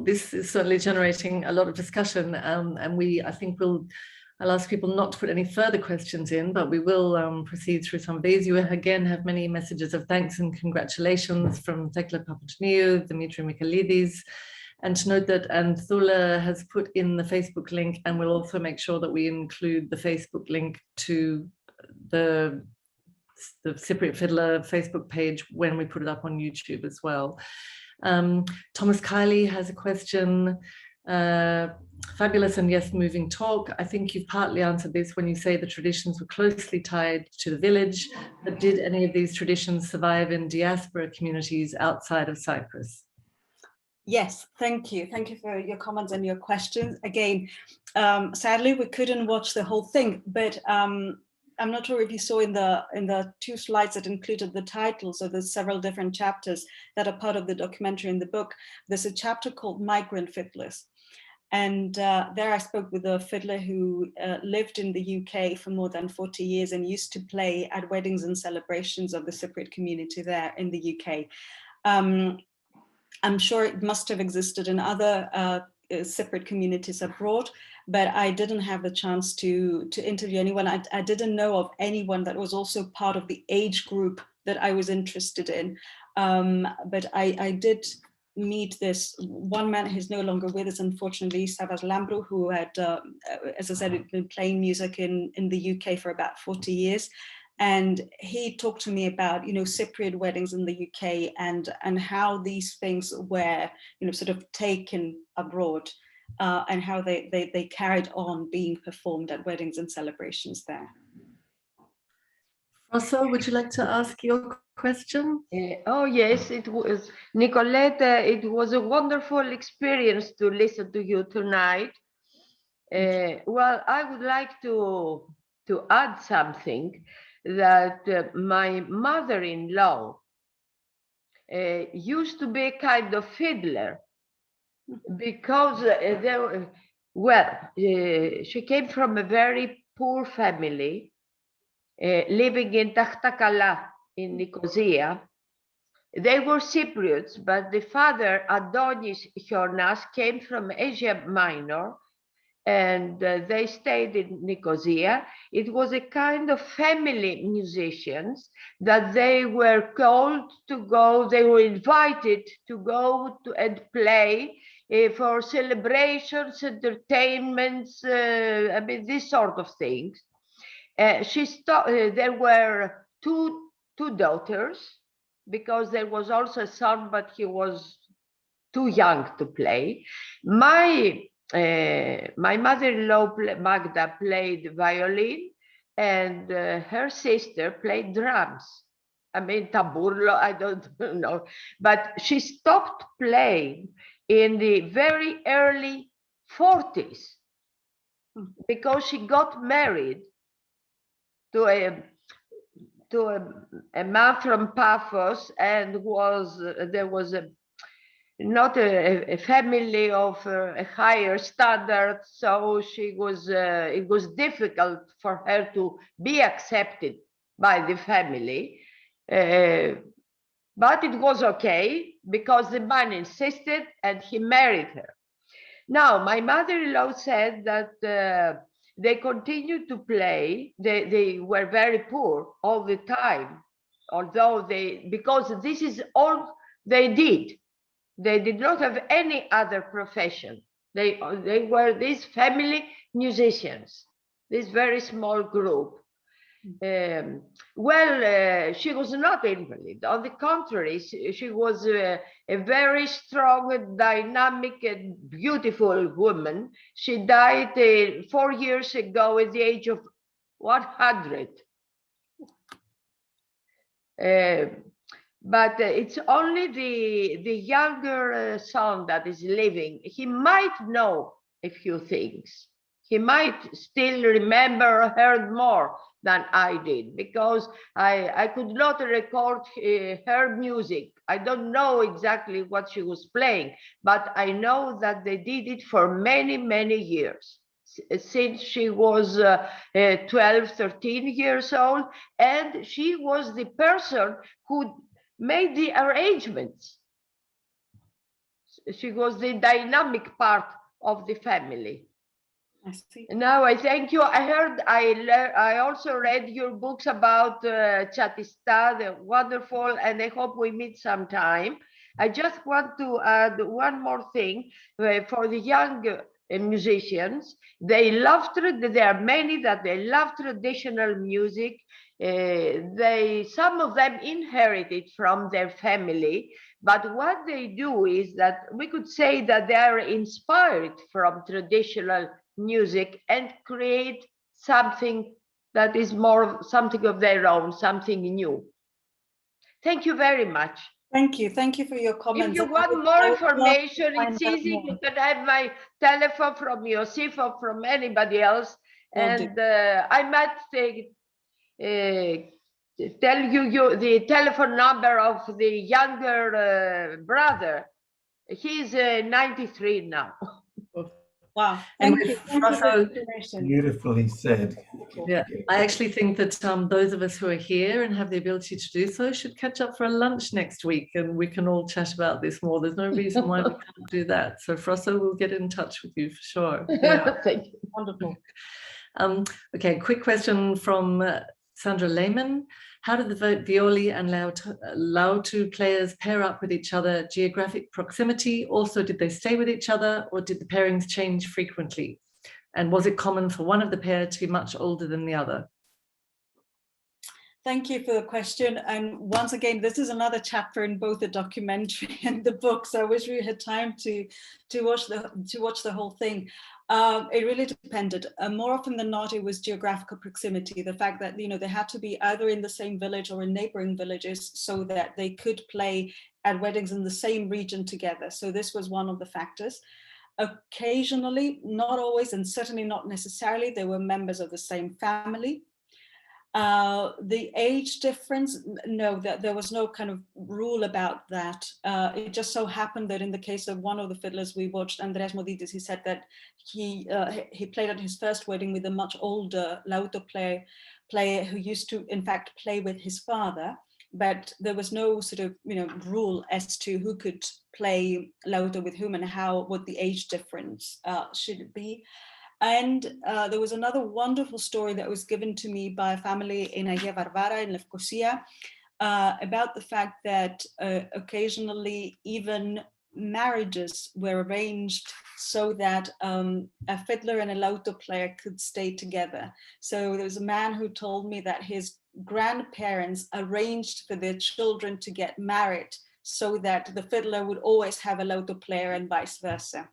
this is certainly generating a lot of discussion, and I think I'll ask people not to put any further questions in, but we will proceed through some of these. You again have many messages of thanks and congratulations from Tekla Papageorgiou, Demetriou Michailidis. And to note that Anthula has put in the Facebook link, and we'll also make sure that we include the Facebook link to the Cypriot Fiddler Facebook page when we put it up on YouTube as well. Thomas Kiley has a question. Fabulous and yes, moving talk. I think you've partly answered this when you say the traditions were closely tied to the village, but did any of these traditions survive in diaspora communities outside of Cyprus? Yes, thank you. Thank you for your comments and your questions. Again, sadly, we couldn't watch the whole thing, but I'm not sure if you saw in the 2 slides that included the titles of the several different chapters that are part of the documentary in the book. There's a chapter called Migrant Fiddlers. And there I spoke with a fiddler who lived in the UK for more than 40 years and used to play at weddings and celebrations of the Cypriot community there in the UK. I'm sure it must have existed in other Cypriot communities abroad, but I didn't have the chance to interview anyone. I didn't know of anyone that was also part of the age group that I was interested in. But I did meet this one man who's no longer with us, unfortunately, Savas Lambru, who had, as I said, been playing music in the UK for about 40 years. And he talked to me about, you know, Cypriot weddings in the UK and how these things were, you know, sort of taken abroad and how they carried on being performed at weddings and celebrations there. François, would you like to ask your question? Oh, yes, it was. Nicoletta, it was a wonderful experience to listen to you tonight. Well, I would like to add something. That my mother-in-law used to be a kind of fiddler because she came from a very poor family living in Tahtakala in Nicosia. They were Cypriots, but the father, Adonis Chornas, came from Asia Minor, and they stayed in Nicosia. It was a kind of family musicians that they were called to go, they were invited to go to and play for celebrations, entertainments, I mean, this sort of things. There were two daughters, because there was also a son, but he was too young to play. My mother-in-law, Magda, played violin, and her sister played drums. I mean, taburlo, I don't know. But she stopped playing in the very early 40s because she got married to a man from Paphos, and there was not a family of a higher standard, so it was difficult for her to be accepted by the family. But it was okay because the man insisted and he married her. Now, my mother-in-law said that they continued to play. They were very poor all the time, although because this is all they did. They did not have any other profession. They were these family musicians, this very small group. She was not invalid. On the contrary, she was a very strong, dynamic, and beautiful woman. She died 4 years ago at the age of 100. But it's only the younger son that is living. He might know a few things. He might still remember or heard more than I did, because I could not record her music. I don't know exactly what she was playing, but I know that they did it for many, many years, since she was 12, 13 years old, and she was the person who made the arrangements. She was the dynamic part of the family. I see. Now I thank you. I also read your books about Chatista, they're wonderful, and I hope we meet sometime. I just want to add one more thing for the young musicians. There are many that they love traditional music. Some of them inherit it from their family, but what they do is that we could say that they are inspired from traditional music and create something that is something of their own, something new. Thank you very much. Thank you for your comments. If you want more information, it's easy. You can have my telephone from Yosif or from anybody else. And I might tell you the telephone number of the younger brother. He's 93 now. Wow. And Thank you. Beautifully said. Yeah, I actually think that those of us who are here and have the ability to do so should catch up for a lunch next week, and we can all chat about this more. There's no reason why we can't do that. So Frosso will get in touch with you for sure. Yeah. Thank you. Wonderful. Okay, quick question from Sandra Lehman. How did the violi and lautu players pair up with each other? Geographic proximity. Also, did they stay with each other, or did the pairings change frequently? And was it common for one of the pair to be much older than the other? Thank you for the question. And once again, this is another chapter in both the documentary and the book. So I wish we had time to watch the whole thing. It really depended. More often than not, it was geographical proximity. The fact that they had to be either in the same village or in neighboring villages so that they could play at weddings in the same region together. So this was one of the factors. Occasionally, not always, and certainly not necessarily, they were members of the same family. The age difference, no, that there was no kind of rule about that. It just so happened that in the case of one of the fiddlers we watched, Andreas Moditis, he said that he played at his first wedding with a much older lauto player who used to, in fact, play with his father. But there was no sort of rule as to who could play lauto with whom and what the age difference should it be. And there was another wonderful story that was given to me by a family in Agia Varvara in Lefkosia about the fact that occasionally even marriages were arranged so that a fiddler and a lauto player could stay together. So there was a man who told me that his grandparents arranged for their children to get married so that the fiddler would always have a lauto player and vice versa.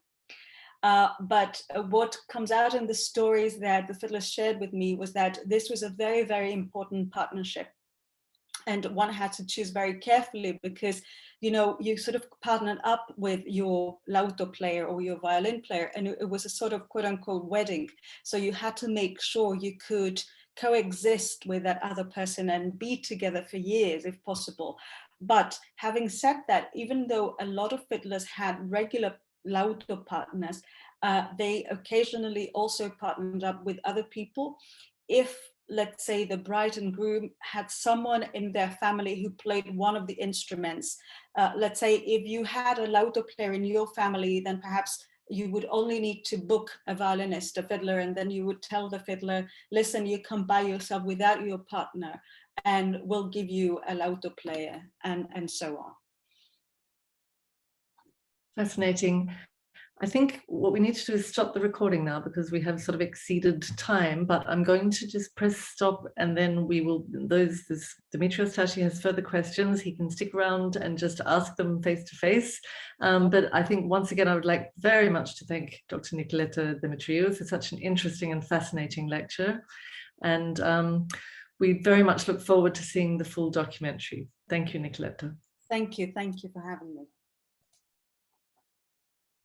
But what comes out in the stories that the fiddlers shared with me was that this was a very, very important partnership. And one had to choose very carefully because, you sort of partnered up with your lauto player or your violin player, and it was a sort of quote unquote wedding. So you had to make sure you could coexist with that other person and be together for years if possible. But having said that, even though a lot of fiddlers had regular lauto partners, they occasionally also partnered up with other people. If, let's say, the bride and groom had someone in their family who played one of the instruments, let's say if you had a lauto player in your family, then perhaps you would only need to book a violinist, a fiddler, and then you would tell the fiddler, listen, you come by yourself without your partner, and we'll give you a lauto player, and so on. Fascinating. I think what we need to do is stop the recording now because we have sort of exceeded time, but I'm going to just press stop and then we will, Demetrios Tashi has further questions, he can stick around and just ask them face to face. But I think once again, I would like very much to thank Dr. Nicoletta Demetriou for such an interesting and fascinating lecture. And we very much look forward to seeing the full documentary. Thank you, Nicoletta. Thank you for having me.